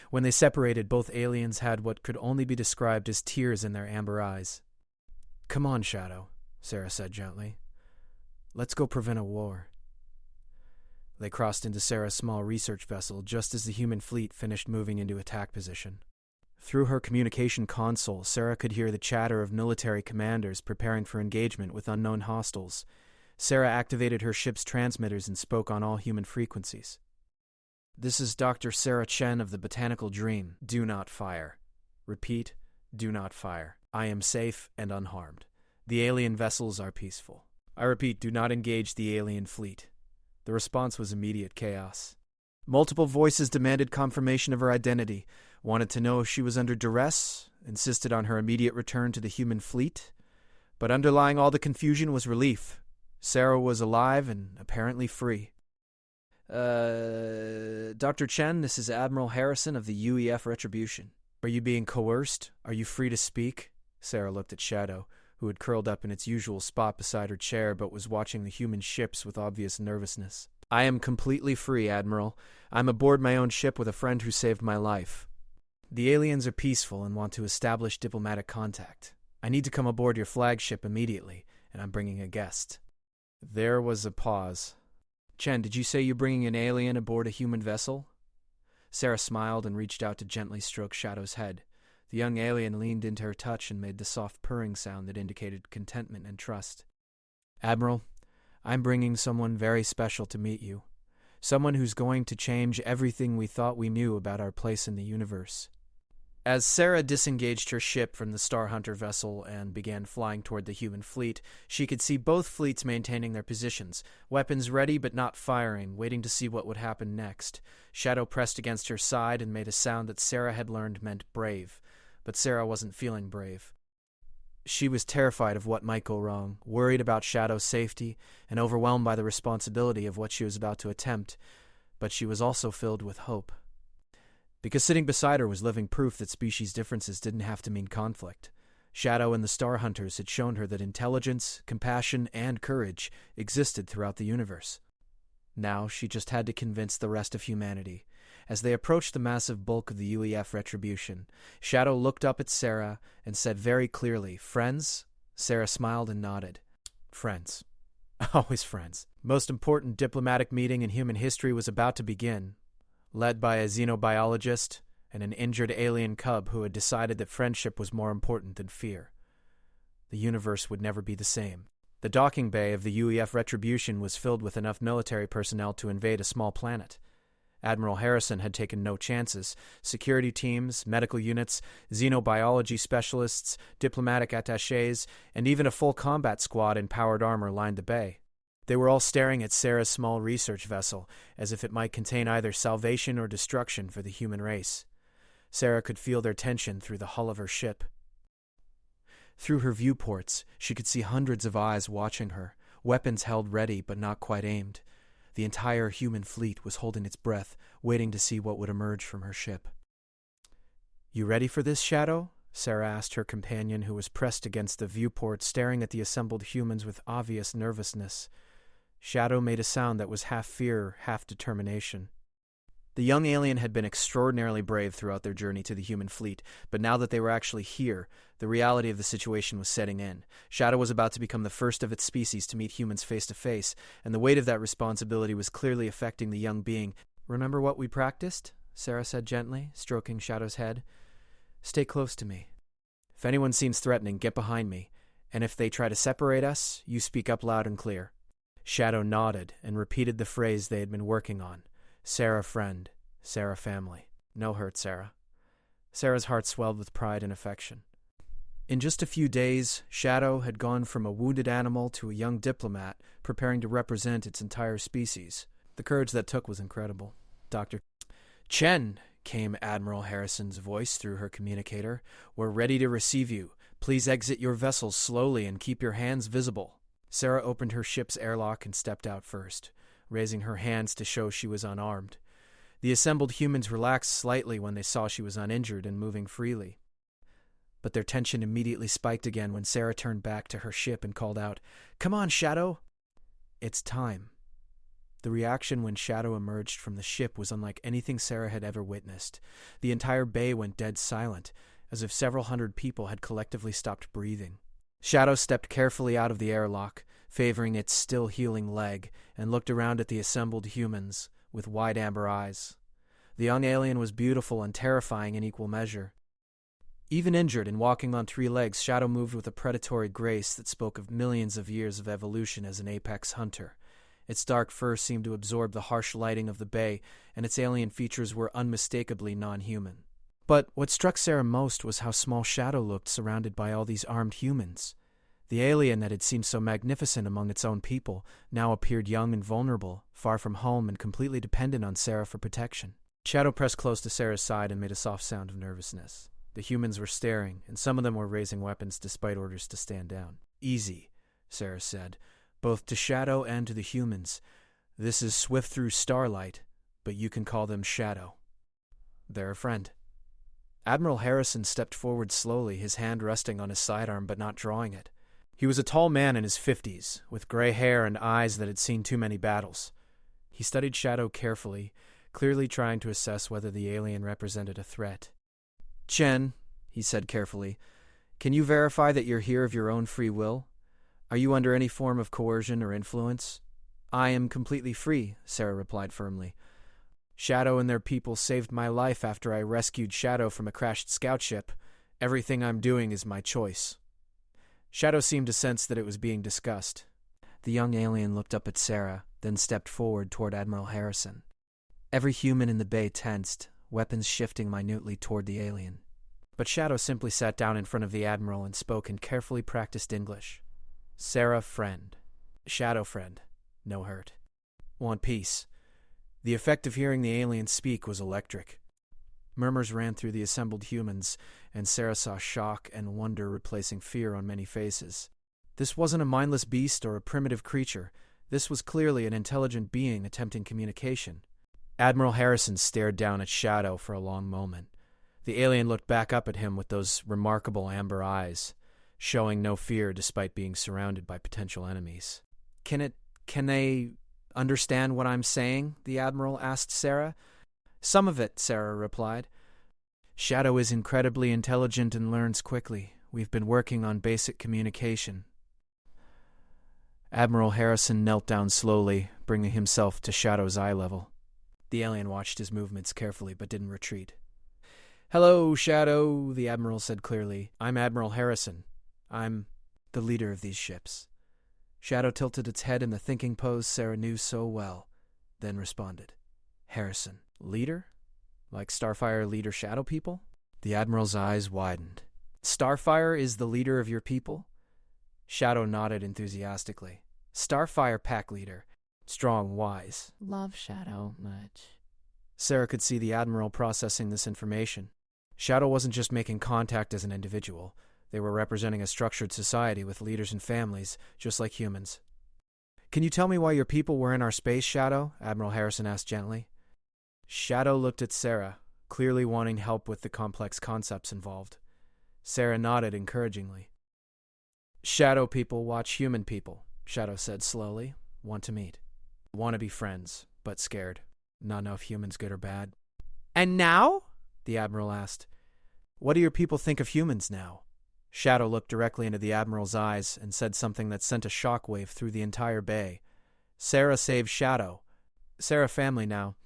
When they separated, both aliens had what could only be described as tears in their amber eyes. "Come on, Shadow," Sarah said gently. "Let's go prevent a war." They crossed into Sarah's small research vessel just as the human fleet finished moving into attack position. Through her communication console, Sarah could hear the chatter of military commanders preparing for engagement with unknown hostiles. Sarah activated her ship's transmitters and spoke on all human frequencies. "This is Dr. Sarah Chen of the Botanical Dream. Do not fire. Repeat, do not fire. I am safe and unharmed. The alien vessels are peaceful. I repeat, do not engage the alien fleet." The response was immediate chaos. Multiple voices demanded confirmation of her identity, wanted to know if she was under duress, insisted on her immediate return to the human fleet. But underlying all the confusion was relief. Sarah was alive and apparently free. Dr. Chen, this is Admiral Harrison of the UEF Retribution. Are you being coerced? Are you free to speak?" Sarah looked at Shadow, who had curled up in its usual spot beside her chair but was watching the human ships with obvious nervousness. "I am completely free, Admiral. I'm aboard my own ship with a friend who saved my life. The aliens are peaceful and want to establish diplomatic contact. I need to come aboard your flagship immediately, and I'm bringing a guest." There was a pause. "Chen, did you say you're bringing an alien aboard a human vessel?" Sarah smiled and reached out to gently stroke Shadow's head. The young alien leaned into her touch and made the soft purring sound that indicated contentment and trust. "Admiral, I'm bringing someone very special to meet you. Someone who's going to change everything we thought we knew about our place in the universe." As Sarah disengaged her ship from the Star Hunter vessel and began flying toward the human fleet, she could see both fleets maintaining their positions, weapons ready but not firing, waiting to see what would happen next. Shadow pressed against her side and made a sound that Sarah had learned meant brave, but Sarah wasn't feeling brave. She was terrified of what might go wrong, worried about Shadow's safety, and overwhelmed by the responsibility of what she was about to attempt, but she was also filled with hope. Because sitting beside her was living proof that species differences didn't have to mean conflict. Shadow and the Star Hunters had shown her that intelligence, compassion, and courage existed throughout the universe. Now she just had to convince the rest of humanity. As they approached the massive bulk of the UEF Retribution, Shadow looked up at Sarah and said very clearly, "Friends?" Sarah smiled and nodded. "Friends. Always friends." Most important diplomatic meeting in human history was about to begin, led by a xenobiologist and an injured alien cub who had decided that friendship was more important than fear. The universe would never be the same. The docking bay of the UEF Retribution was filled with enough military personnel to invade a small planet. Admiral Harrison had taken no chances. Security teams, medical units, xenobiology specialists, diplomatic attachés, and even a full combat squad in powered armor lined the bay. They were all staring at Sarah's small research vessel, as if it might contain either salvation or destruction for the human race. Sarah could feel their tension through the hull of her ship. Through her viewports, she could see hundreds of eyes watching her, weapons held ready but not quite aimed. The entire human fleet was holding its breath, waiting to see what would emerge from her ship. "You ready for this, Shadow?" Sarah asked her companion, who was pressed against the viewport, staring at the assembled humans with obvious nervousness. Shadow made a sound that was half fear, half determination. The young alien had been extraordinarily brave throughout their journey to the human fleet, but now that they were actually here, the reality of the situation was setting in. Shadow was about to become the first of its species to meet humans face to face, and the weight of that responsibility was clearly affecting the young being. "Remember what we practiced?" Sarah said gently, stroking Shadow's head. "Stay close to me. If anyone seems threatening, get behind me, and if they try to separate us, you speak up loud and clear." Shadow nodded and repeated the phrase they had been working on. "Sarah friend, Sarah family. No hurt, Sarah." Sarah's heart swelled with pride and affection. In just a few days, Shadow had gone from a wounded animal to a young diplomat preparing to represent its entire species. The courage that took was incredible. "Dr. Chen," came Admiral Harrison's voice through her communicator, "we're ready to receive you. Please exit your vessel slowly and keep your hands visible." Sarah opened her ship's airlock and stepped out first, raising her hands to show she was unarmed. The assembled humans relaxed slightly when they saw she was uninjured and moving freely. But their tension immediately spiked again when Sarah turned back to her ship and called out, "Come on, Shadow! It's time. The reaction when Shadow emerged from the ship was unlike anything Sarah had ever witnessed. The entire bay went dead silent, as if several hundred people had collectively stopped breathing. Shadow stepped carefully out of the airlock, favoring its still healing leg, and looked around at the assembled humans with wide amber eyes. The young alien was beautiful and terrifying in equal measure. Even injured and walking on 3 legs, Shadow moved with a predatory grace that spoke of millions of years of evolution as an apex hunter. Its dark fur seemed to absorb the harsh lighting of the bay, and its alien features were unmistakably non-human. But what struck Sarah most was how small Shadow looked surrounded by all these armed humans. The alien that had seemed so magnificent among its own people now appeared young and vulnerable, far from home and completely dependent on Sarah for protection. Shadow pressed close to Sarah's side and made a soft sound of nervousness. The humans were staring, and some of them were raising weapons despite orders to stand down. "Easy," Sarah said, both to Shadow and to the humans. "This is swift through starlight, but you can call them Shadow. They're a friend." Admiral Harrison stepped forward slowly, his hand resting on his sidearm but not drawing it. He was a tall man in his 50s, with gray hair and eyes that had seen too many battles. He studied Shadow carefully, clearly trying to assess whether the alien represented a threat. "Chen," he said carefully, "can you verify that you're here of your own free will? Are you under any form of coercion or influence?" "I am completely free," Sarah replied firmly. "Shadow and their people saved my life after I rescued Shadow from a crashed scout ship. Everything I'm doing is my choice." Shadow seemed to sense that it was being discussed. The young alien looked up at Sarah, then stepped forward toward Admiral Harrison. Every human in the bay tensed, weapons shifting minutely toward the alien. But Shadow simply sat down in front of the Admiral and spoke in carefully practiced English. "Sarah, friend. Shadow, friend. No hurt. Want peace." The effect of hearing the alien speak was electric. Murmurs ran through the assembled humans, and Sarah saw shock and wonder replacing fear on many faces. This wasn't a mindless beast or a primitive creature. This was clearly an intelligent being attempting communication. Admiral Harrison stared down at Shadow for a long moment. The alien looked back up at him with those remarkable amber eyes, showing no fear despite being surrounded by potential enemies. Can they understand what I'm saying?" the Admiral asked Sarah. "Some of it," Sarah replied. "Shadow is incredibly intelligent and learns quickly. We've been working on basic communication." Admiral Harrison knelt down slowly, bringing himself to Shadow's eye level. The alien watched his movements carefully but didn't retreat. "Hello, Shadow," the Admiral said clearly. "I'm Admiral Harrison. I'm the leader of these ships." Shadow tilted its head in the thinking pose Sarah knew so well, then responded. "Harrison. Leader? Like Starfire leader Shadow people?" The Admiral's eyes widened. "Starfire is the leader of your people?" Shadow nodded enthusiastically. "Starfire pack leader. Strong, wise. Love Shadow much." Sarah could see the Admiral processing this information. Shadow wasn't just making contact as an individual. They were representing a structured society with leaders and families, just like humans. "Can you tell me why your people were in our space, Shadow?" Admiral Harrison asked gently. Shadow looked at Sarah, clearly wanting help with the complex concepts involved. Sarah nodded encouragingly. "Shadow people watch human people," Shadow said slowly. "Want to meet. Want to be friends, but scared. Not know if humans good or bad." "And now?" the Admiral asked. "What do your people think of humans now?" Shadow looked directly into the Admiral's eyes and said something that sent a shockwave through the entire bay. "Sarah saved Shadow. Sarah family now.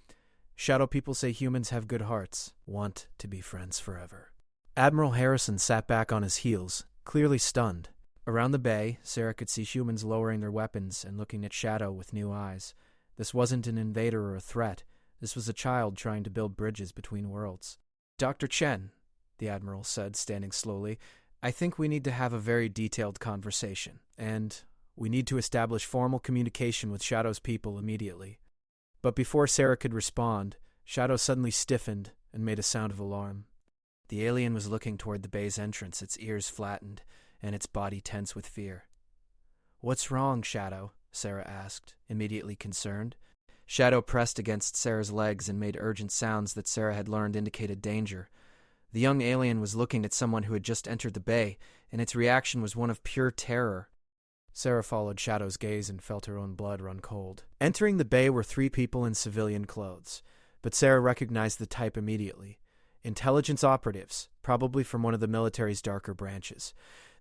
Shadow people say humans have good hearts. Want to be friends forever." Admiral Harrison sat back on his heels, clearly stunned. Around the bay, Sarah could see humans lowering their weapons and looking at Shadow with new eyes. This wasn't an invader or a threat. This was a child trying to build bridges between worlds. "Dr. Chen," the Admiral said, standing slowly, "I think we need to have a very detailed conversation, and we need to establish formal communication with Shadow's people immediately." But before Sarah could respond, Shadow suddenly stiffened and made a sound of alarm. The alien was looking toward the bay's entrance, its ears flattened, and its body tense with fear. "What's wrong, Shadow?" Sarah asked, immediately concerned. Shadow pressed against Sarah's legs and made urgent sounds that Sarah had learned indicated danger. The young alien was looking at someone who had just entered the bay, and its reaction was one of pure terror. Sarah followed Shadow's gaze and felt her own blood run cold. Entering the bay were 3 people in civilian clothes, but Sarah recognized the type immediately. Intelligence operatives, probably from one of the military's darker branches.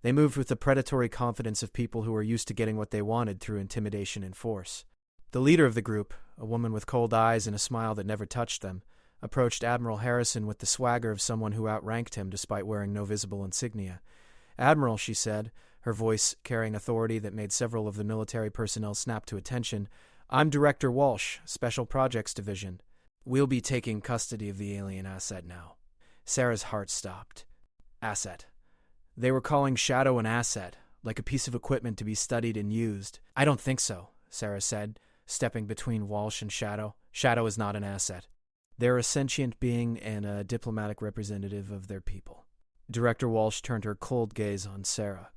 They moved with the predatory confidence of people who were used to getting what they wanted through intimidation and force. The leader of the group, a woman with cold eyes and a smile that never touched them, approached Admiral Harrison with the swagger of someone who outranked him despite wearing no visible insignia. "Admiral," she said, her voice carrying authority that made several of the military personnel snap to attention, "I'm Director Walsh, Special Projects Division. We'll be taking custody of the alien asset now." Sarah's heart stopped. Asset. They were calling Shadow an asset, like a piece of equipment to be studied and used. "I don't think so," Sarah said, stepping between Walsh and Shadow. "Shadow is not an asset. They're a sentient being and a diplomatic representative of their people." Director Walsh turned her cold gaze on Sarah.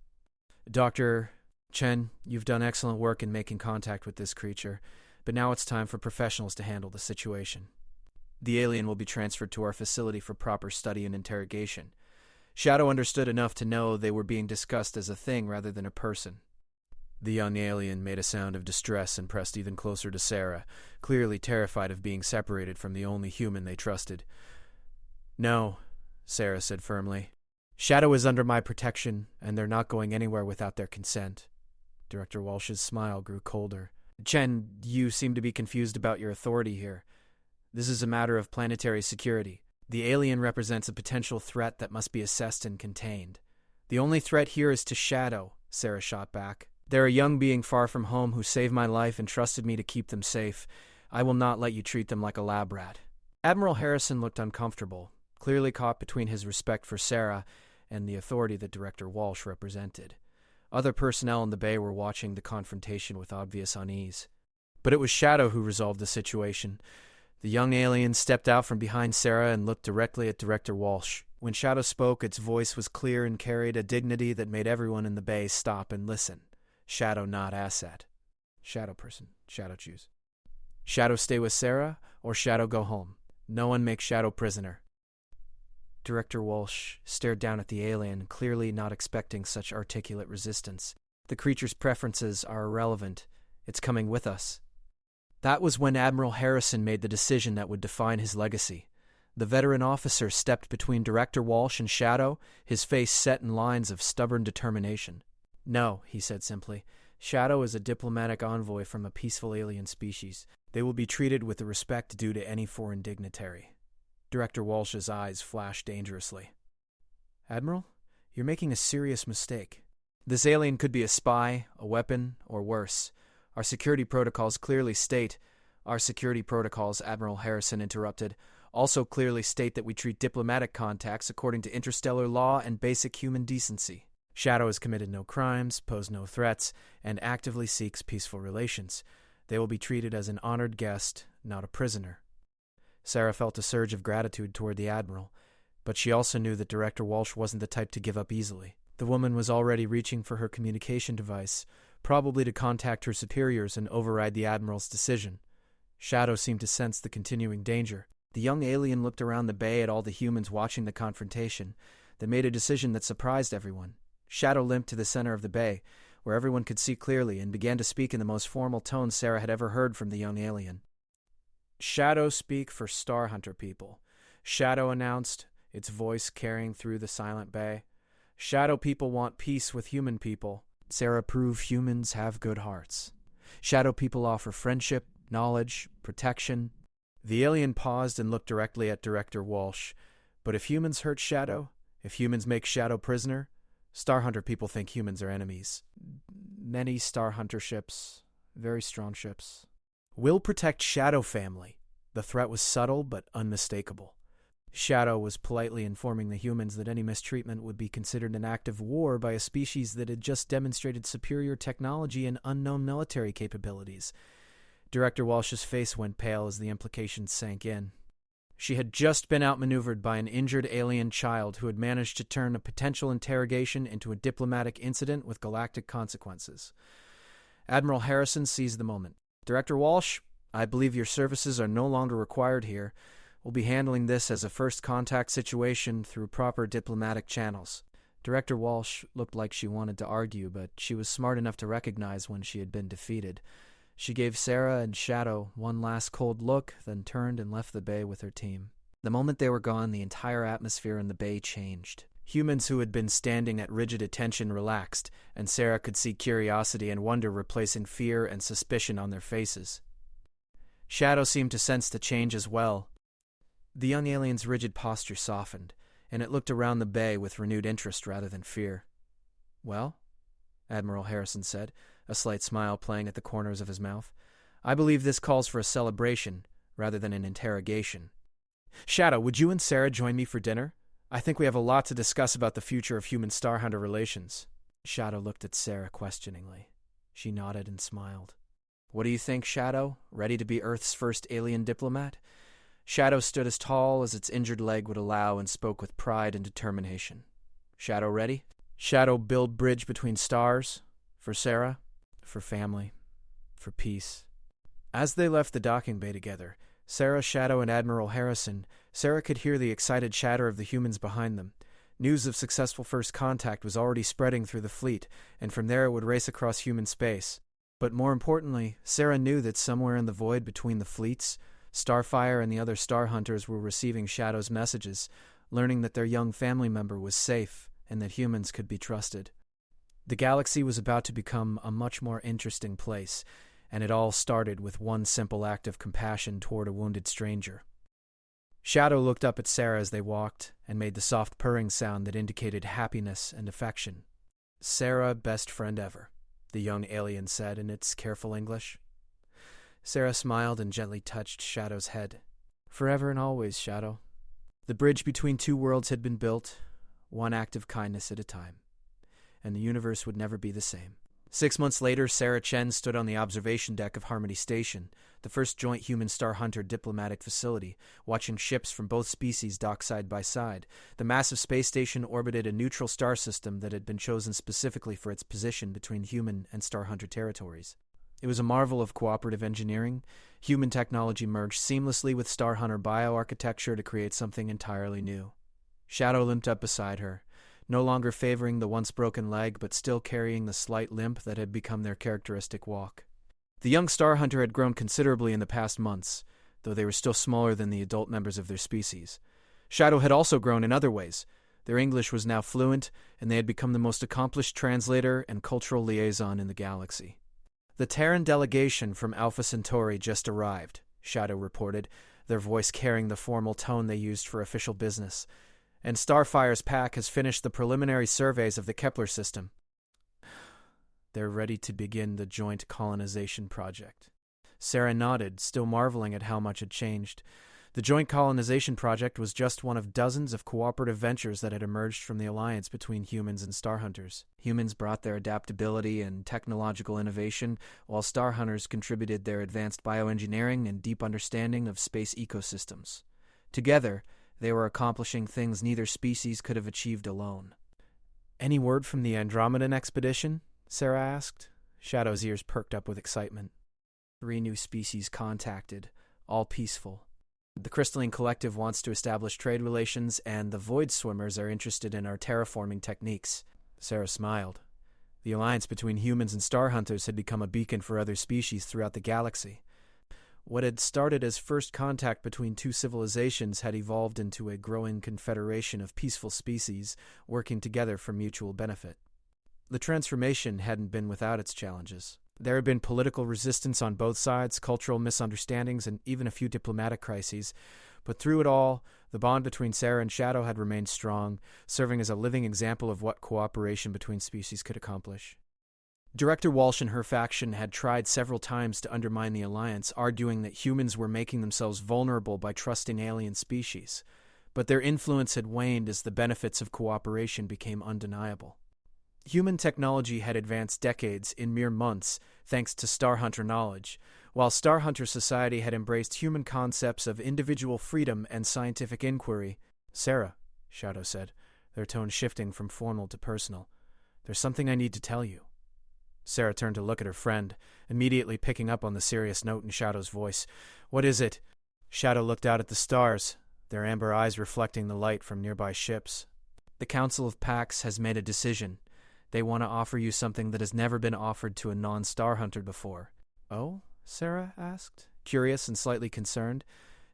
"Dr. Chen, you've done excellent work in making contact with this creature, but now it's time for professionals to handle the situation. The alien will be transferred to our facility for proper study and interrogation. Shadow understood enough to know they were being discussed as a thing rather than a person." The young alien made a sound of distress and pressed even closer to Sarah, clearly terrified of being separated from the only human they trusted. "No," Sarah said firmly. "Shadow is under my protection, and they're not going anywhere without their consent." Director Walsh's smile grew colder. "Chen, you seem to be confused about your authority here. This is a matter of planetary security. The alien represents a potential threat that must be assessed and contained. The only threat here is to Shadow," Sarah shot back. "They're a young being far from home who saved my life and trusted me to keep them safe. I will not let you treat them like a lab rat." Admiral Harrison looked uncomfortable, clearly caught between his respect for Sarah and the authority that Director Walsh represented. Other personnel in the bay were watching the confrontation with obvious unease. But it was Shadow who resolved the situation. The young alien stepped out from behind Sarah and looked directly at Director Walsh. When Shadow spoke, its voice was clear and carried a dignity that made everyone in the bay stop and listen. Shadow not asset. Shadow person. Shadow choose. Shadow stay with Sarah, or Shadow go home. No one makes Shadow prisoner. Director Walsh stared down at the alien, clearly not expecting such articulate resistance. "The creature's preferences are irrelevant. It's coming with us." That was when Admiral Harrison made the decision that would define his legacy. The veteran officer stepped between Director Walsh and Shadow, his face set in lines of stubborn determination. "No," he said simply. "Shadow is a diplomatic envoy from a peaceful alien species. They will be treated with the respect due to any foreign dignitary." Director Walsh's eyes flashed dangerously. "Admiral, you're making a serious mistake. This alien could be a spy, a weapon, or worse. Our security protocols clearly state—" "Our security protocols," Admiral Harrison interrupted, "also clearly state that we treat diplomatic contacts according to interstellar law and basic human decency. Shadow has committed no crimes, posed no threats, and actively seeks peaceful relations. They will be treated as an honored guest, not a prisoner." Sarah felt a surge of gratitude toward the Admiral, but she also knew that Director Walsh wasn't the type to give up easily. The woman was already reaching for her communication device, probably to contact her superiors and override the Admiral's decision. Shadow seemed to sense the continuing danger. The young alien looked around the bay at all the humans watching the confrontation, then made a decision that surprised everyone. Shadow limped to the center of the bay, where everyone could see clearly, and began to speak in the most formal tone Sarah had ever heard from the young alien. "Shadow speak for Star Hunter people," Shadow announced, its voice carrying through the silent bay. "Shadow people want peace with human people. Sarah prove humans have good hearts. Shadow people offer friendship, knowledge, protection." The alien paused and looked directly at Director Walsh. "But if humans hurt Shadow, if humans make Shadow prisoner, Star Hunter people think humans are enemies. Many Star Hunter ships, very strong ships. We'll protect Shadow family." The threat was subtle but unmistakable. Shadow was politely informing the humans that any mistreatment would be considered an act of war by a species that had just demonstrated superior technology and unknown military capabilities. Director Walsh's face went pale as the implications sank in. She had just been outmaneuvered by an injured alien child who had managed to turn a potential interrogation into a diplomatic incident with galactic consequences. Admiral Harrison seized the moment. "Director Walsh, I believe your services are no longer required here. We'll be handling this as a first contact situation through proper diplomatic channels." Director Walsh looked like she wanted to argue, but she was smart enough to recognize when she had been defeated. She gave Sarah and Shadow one last cold look, then turned and left the bay with her team. The moment they were gone, the entire atmosphere in the bay changed. Humans who had been standing at rigid attention relaxed, and Sarah could see curiosity and wonder replacing fear and suspicion on their faces. Shadow seemed to sense the change as well. The young alien's rigid posture softened, and it looked around the bay with renewed interest rather than fear. "Well," Admiral Harrison said, a slight smile playing at the corners of his mouth, "I believe this calls for a celebration rather than an interrogation. Shadow, would you and Sarah join me for dinner? I think we have a lot to discuss about the future of human-Star Hunter relations." Shadow looked at Sarah questioningly. She nodded and smiled. "What do you think, Shadow? Ready to be Earth's first alien diplomat?" Shadow stood as tall as its injured leg would allow and spoke with pride and determination. "Shadow ready? Shadow build bridge between stars? For Sarah? For family? For peace?" As they left the docking bay together, Sarah, Shadow, and Admiral Harrison, Sarah could hear the excited chatter of the humans behind them. News of successful first contact was already spreading through the fleet, and from there it would race across human space. But more importantly, Sarah knew that somewhere in the void between the fleets, Starfire and the other Star Hunters were receiving Shadow's messages, learning that their young family member was safe and that humans could be trusted. The galaxy was about to become a much more interesting place, and it all started with one simple act of compassion toward a wounded stranger. Shadow looked up at Sarah as they walked and made the soft purring sound that indicated happiness and affection. "Sarah, best friend ever," the young alien said in its careful English. Sarah smiled and gently touched Shadow's head. "Forever and always, Shadow." The bridge between two worlds had been built, one act of kindness at a time, and the universe would never be the same. 6 months later, Sarah Chen stood on the observation deck of Harmony Station, the first joint human-Star Hunter diplomatic facility, watching ships from both species dock side by side. The massive space station orbited a neutral star system that had been chosen specifically for its position between human and Star Hunter territories. It was a marvel of cooperative engineering. Human technology merged seamlessly with Star Hunter bioarchitecture to create something entirely new. Shadow limped up beside her, no longer favoring the once broken leg, but still carrying the slight limp that had become their characteristic walk. The young Star Hunter had grown considerably in the past months, though they were still smaller than the adult members of their species. Shadow had also grown in other ways. Their English was now fluent, and they had become the most accomplished translator and cultural liaison in the galaxy. "The Terran delegation from Alpha Centauri just arrived," Shadow reported, their voice carrying the formal tone they used for official business. "And Starfire's pack has finished the preliminary surveys of the Kepler system. They're ready to begin the joint colonization project." Sarah nodded, still marveling at how much had changed. The joint colonization project was just one of dozens of cooperative ventures that had emerged from the alliance between humans and Star Hunters. Humans brought their adaptability and technological innovation, while Star Hunters contributed their advanced bioengineering and deep understanding of space ecosystems. Together, they were accomplishing things neither species could have achieved alone. "Any word from the Andromedan expedition?" Sarah asked. Shadow's ears perked up with excitement. 3 new species contacted, all peaceful. The Crystalline Collective wants to establish trade relations, and the Void Swimmers are interested in our terraforming techniques. Sarah smiled. The alliance between humans and Star Hunters had become a beacon for other species throughout the galaxy. What had started as first contact between two civilizations had evolved into a growing confederation of peaceful species working together for mutual benefit. The transformation hadn't been without its challenges. There had been political resistance on both sides, cultural misunderstandings, and even a few diplomatic crises. But through it all, the bond between Sarah and Shadow had remained strong, serving as a living example of what cooperation between species could accomplish. Director Walsh and her faction had tried several times to undermine the alliance, arguing that humans were making themselves vulnerable by trusting alien species. But their influence had waned as the benefits of cooperation became undeniable. Human technology had advanced decades in mere months thanks to Star Hunter knowledge, while Star Hunter society had embraced human concepts of individual freedom and scientific inquiry. "Sarah," Shadow said, their tone shifting from formal to personal, "there's something I need to tell you." Sarah turned to look at her friend, immediately picking up on the serious note in Shadow's voice. "What is it?" Shadow looked out at the stars, their amber eyes reflecting the light from nearby ships. The Council of Pax has made a decision. They want to offer you something that has never been offered to a non-Star Hunter before. Oh? Sarah asked, curious and slightly concerned.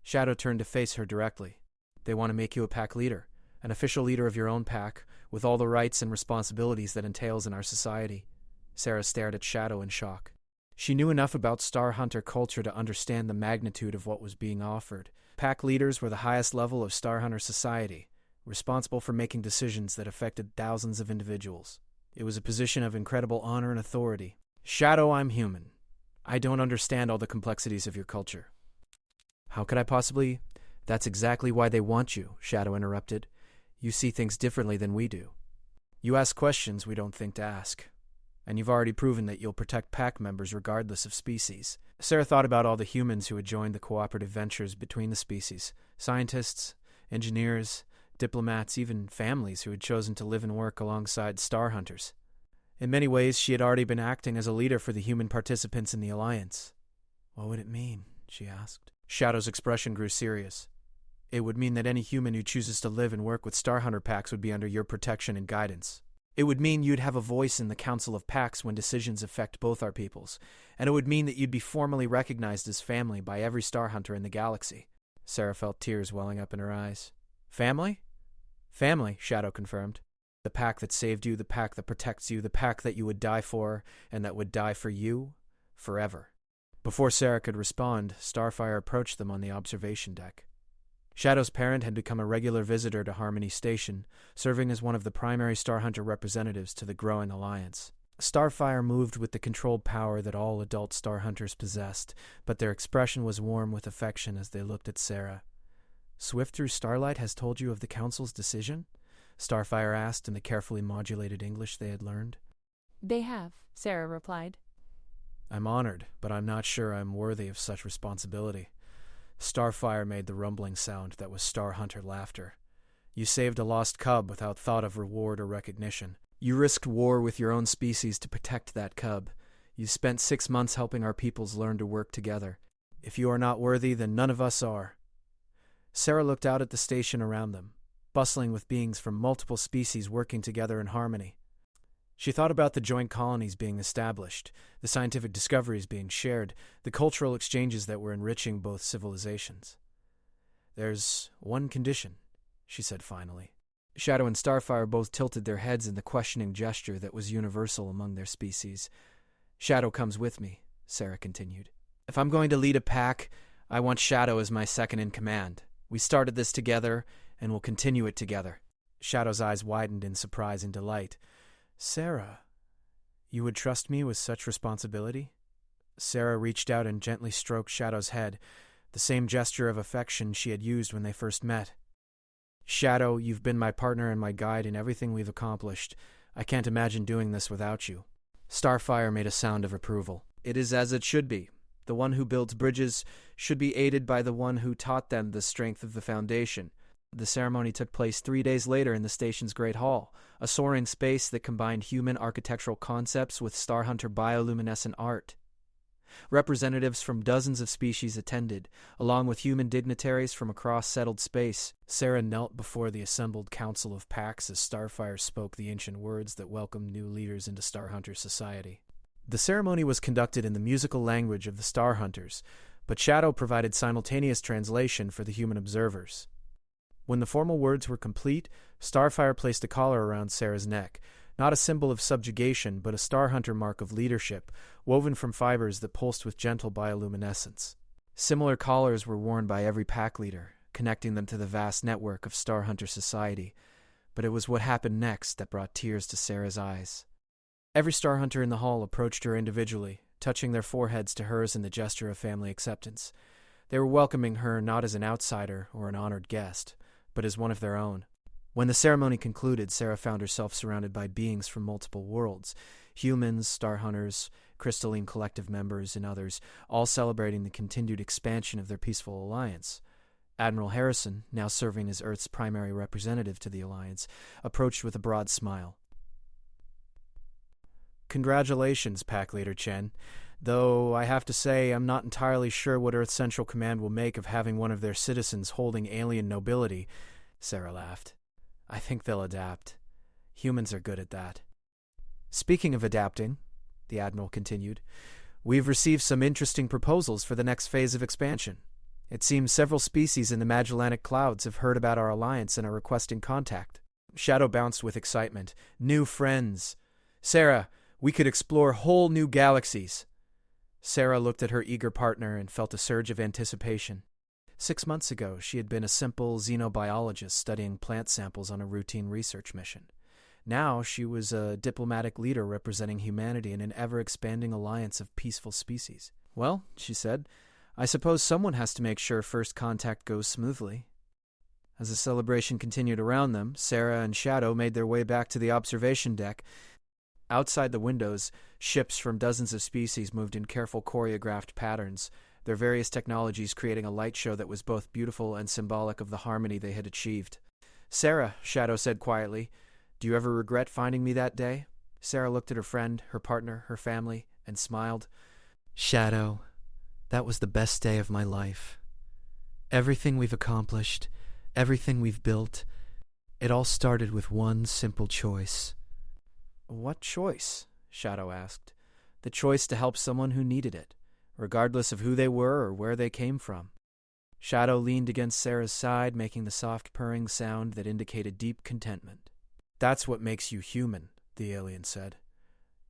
Shadow turned to face her directly. They want to make you a pack leader, an official leader of your own pack, with all the rights and responsibilities that entails in our society. Sarah stared at Shadow in shock. She knew enough about Star Hunter culture to understand the magnitude of what was being offered. Pack leaders were the highest level of Star Hunter society, responsible for making decisions that affected thousands of individuals. It was a position of incredible honor and authority. Shadow, I'm human. I don't understand all the complexities of your culture. How could I possibly? That's exactly why they want you, Shadow interrupted. You see things differently than we do. You ask questions we don't think to ask. And you've already proven that you'll protect pack members regardless of species. Sarah thought about all the humans who had joined the cooperative ventures between the species. Scientists, engineers, diplomats, even families who had chosen to live and work alongside Star Hunters. In many ways, she had already been acting as a leader for the human participants in the Alliance. What would it mean? She asked. Shadow's expression grew serious. It would mean that any human who chooses to live and work with Star Hunter packs would be under your protection and guidance. It would mean you'd have a voice in the Council of Packs when decisions affect both our peoples, and it would mean that you'd be formally recognized as family by every Star Hunter in the galaxy. Sarah felt tears welling up in her eyes. Family? Family, Shadow confirmed. The pack that saved you, the pack that protects you, the pack that you would die for, and that would die for you, forever. Before Sarah could respond, Starfire approached them on the observation deck. Shadow's parent had become a regular visitor to Harmony Station, serving as one of the primary Star Hunter representatives to the growing alliance. Starfire moved with the controlled power that all adult Star Hunters possessed, but their expression was warm with affection as they looked at Sarah. Swift through Starlight has told you of the Council's decision? Starfire asked in the carefully modulated English they had learned. They have, Sarah replied. I'm honored, but I'm not sure I'm worthy of such responsibility. Starfire made the rumbling sound that was Star Hunter laughter. You saved a lost cub without thought of reward or recognition. You risked war with your own species to protect that cub. You spent 6 months helping our peoples learn to work together. If you are not worthy, then none of us are. Sarah looked out at the station around them, bustling with beings from multiple species working together in harmony. She thought about the joint colonies being established, the scientific discoveries being shared, the cultural exchanges that were enriching both civilizations. There's one condition, she said finally. Shadow and Starfire both tilted their heads in the questioning gesture that was universal among their species. Shadow comes with me, Sarah continued. If I'm going to lead a pack, I want Shadow as my second in command. We started this together, and we'll continue it together. Shadow's eyes widened in surprise and delight. Sarah, you would trust me with such responsibility? Sarah reached out and gently stroked Shadow's head, the same gesture of affection she had used when they first met. Shadow, you've been my partner and my guide in everything we've accomplished. I can't imagine doing this without you. Starfire made a sound of approval. It is as it should be. The one who builds bridges should be aided by the one who taught them the strength of the foundation. The ceremony took place 3 days later in the station's Great Hall, a soaring space that combined human architectural concepts with Star Hunter bioluminescent art. Representatives from dozens of species attended, along with human dignitaries from across settled space. Sarah knelt before the assembled Council of Packs as Starfire spoke the ancient words that welcomed new leaders into Star Hunter society. The ceremony was conducted in the musical language of the Star Hunters, but Shadow provided simultaneous translation for the human observers. When the formal words were complete, Starfire placed a collar around Sarah's neck, not a symbol of subjugation, but a Star Hunter mark of leadership, woven from fibers that pulsed with gentle bioluminescence. Similar collars were worn by every pack leader, connecting them to the vast network of Star Hunter society, but it was what happened next that brought tears to Sarah's eyes. Every Star Hunter in the hall approached her individually, touching their foreheads to hers in the gesture of family acceptance. They were welcoming her not as an outsider or an honored guest, but as one of their own. When the ceremony concluded, Sarah found herself surrounded by beings from multiple worlds, humans, Star Hunters, Crystalline Collective members, and others, all celebrating the continued expansion of their peaceful alliance. Admiral Harrison, now serving as Earth's primary representative to the Alliance, approached with a broad smile. Congratulations, Pack Leader Chen. Though I have to say I'm not entirely sure what Earth Central Command will make of having one of their citizens holding alien nobility, Sarah laughed. I think they'll adapt. Humans are good at that. Speaking of adapting, the Admiral continued, we've received some interesting proposals for the next phase of expansion. It seems several species in the Magellanic Clouds have heard about our alliance and are requesting contact. Shadow bounced with excitement. New friends. Sarah, we could explore whole new galaxies. Sarah looked at her eager partner and felt a surge of anticipation. 6 months ago, she had been a simple xenobiologist studying plant samples on a routine research mission. Now she was a diplomatic leader representing humanity in an ever-expanding alliance of peaceful species. Well, she said, I suppose someone has to make sure first contact goes smoothly. As the celebration continued around them, Sarah and Shadow made their way back to the observation deck. Outside the windows, ships from dozens of species moved in careful choreographed patterns, their various technologies creating a light show that was both beautiful and symbolic of the harmony they had achieved. Sarah, Shadow said quietly, do you ever regret finding me that day? Sarah looked at her friend, her partner, her family, and smiled. Shadow, that was the best day of my life. Everything we've accomplished, everything we've built, it all started with one simple choice. What choice? Shadow asked. The choice to help someone who needed it, regardless of who they were or where they came from. Shadow leaned against Sarah's side, making the soft purring sound that indicated deep contentment. That's what makes you human, the alien said.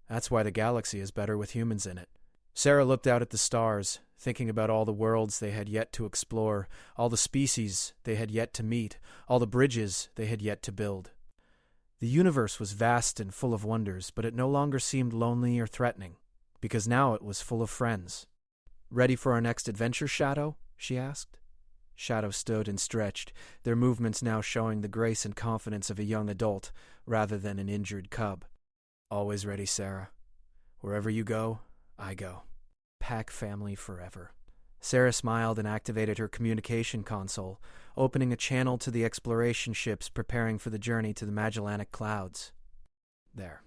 That's why the galaxy is better with humans in it. Sarah looked out at the stars, thinking about all the worlds they had yet to explore, all the species they had yet to meet, all the bridges they had yet to build. The universe was vast and full of wonders, but it no longer seemed lonely or threatening, because now it was full of friends. Ready for our next adventure, Shadow? She asked. Shadow stood and stretched, their movements now showing the grace and confidence of a young adult, rather than an injured cub. Always ready, Sarah. Wherever you go, I go. Pack family forever. Sarah smiled and activated her communication console, opening a channel to the exploration ships preparing for the journey to the Magellanic Clouds. There.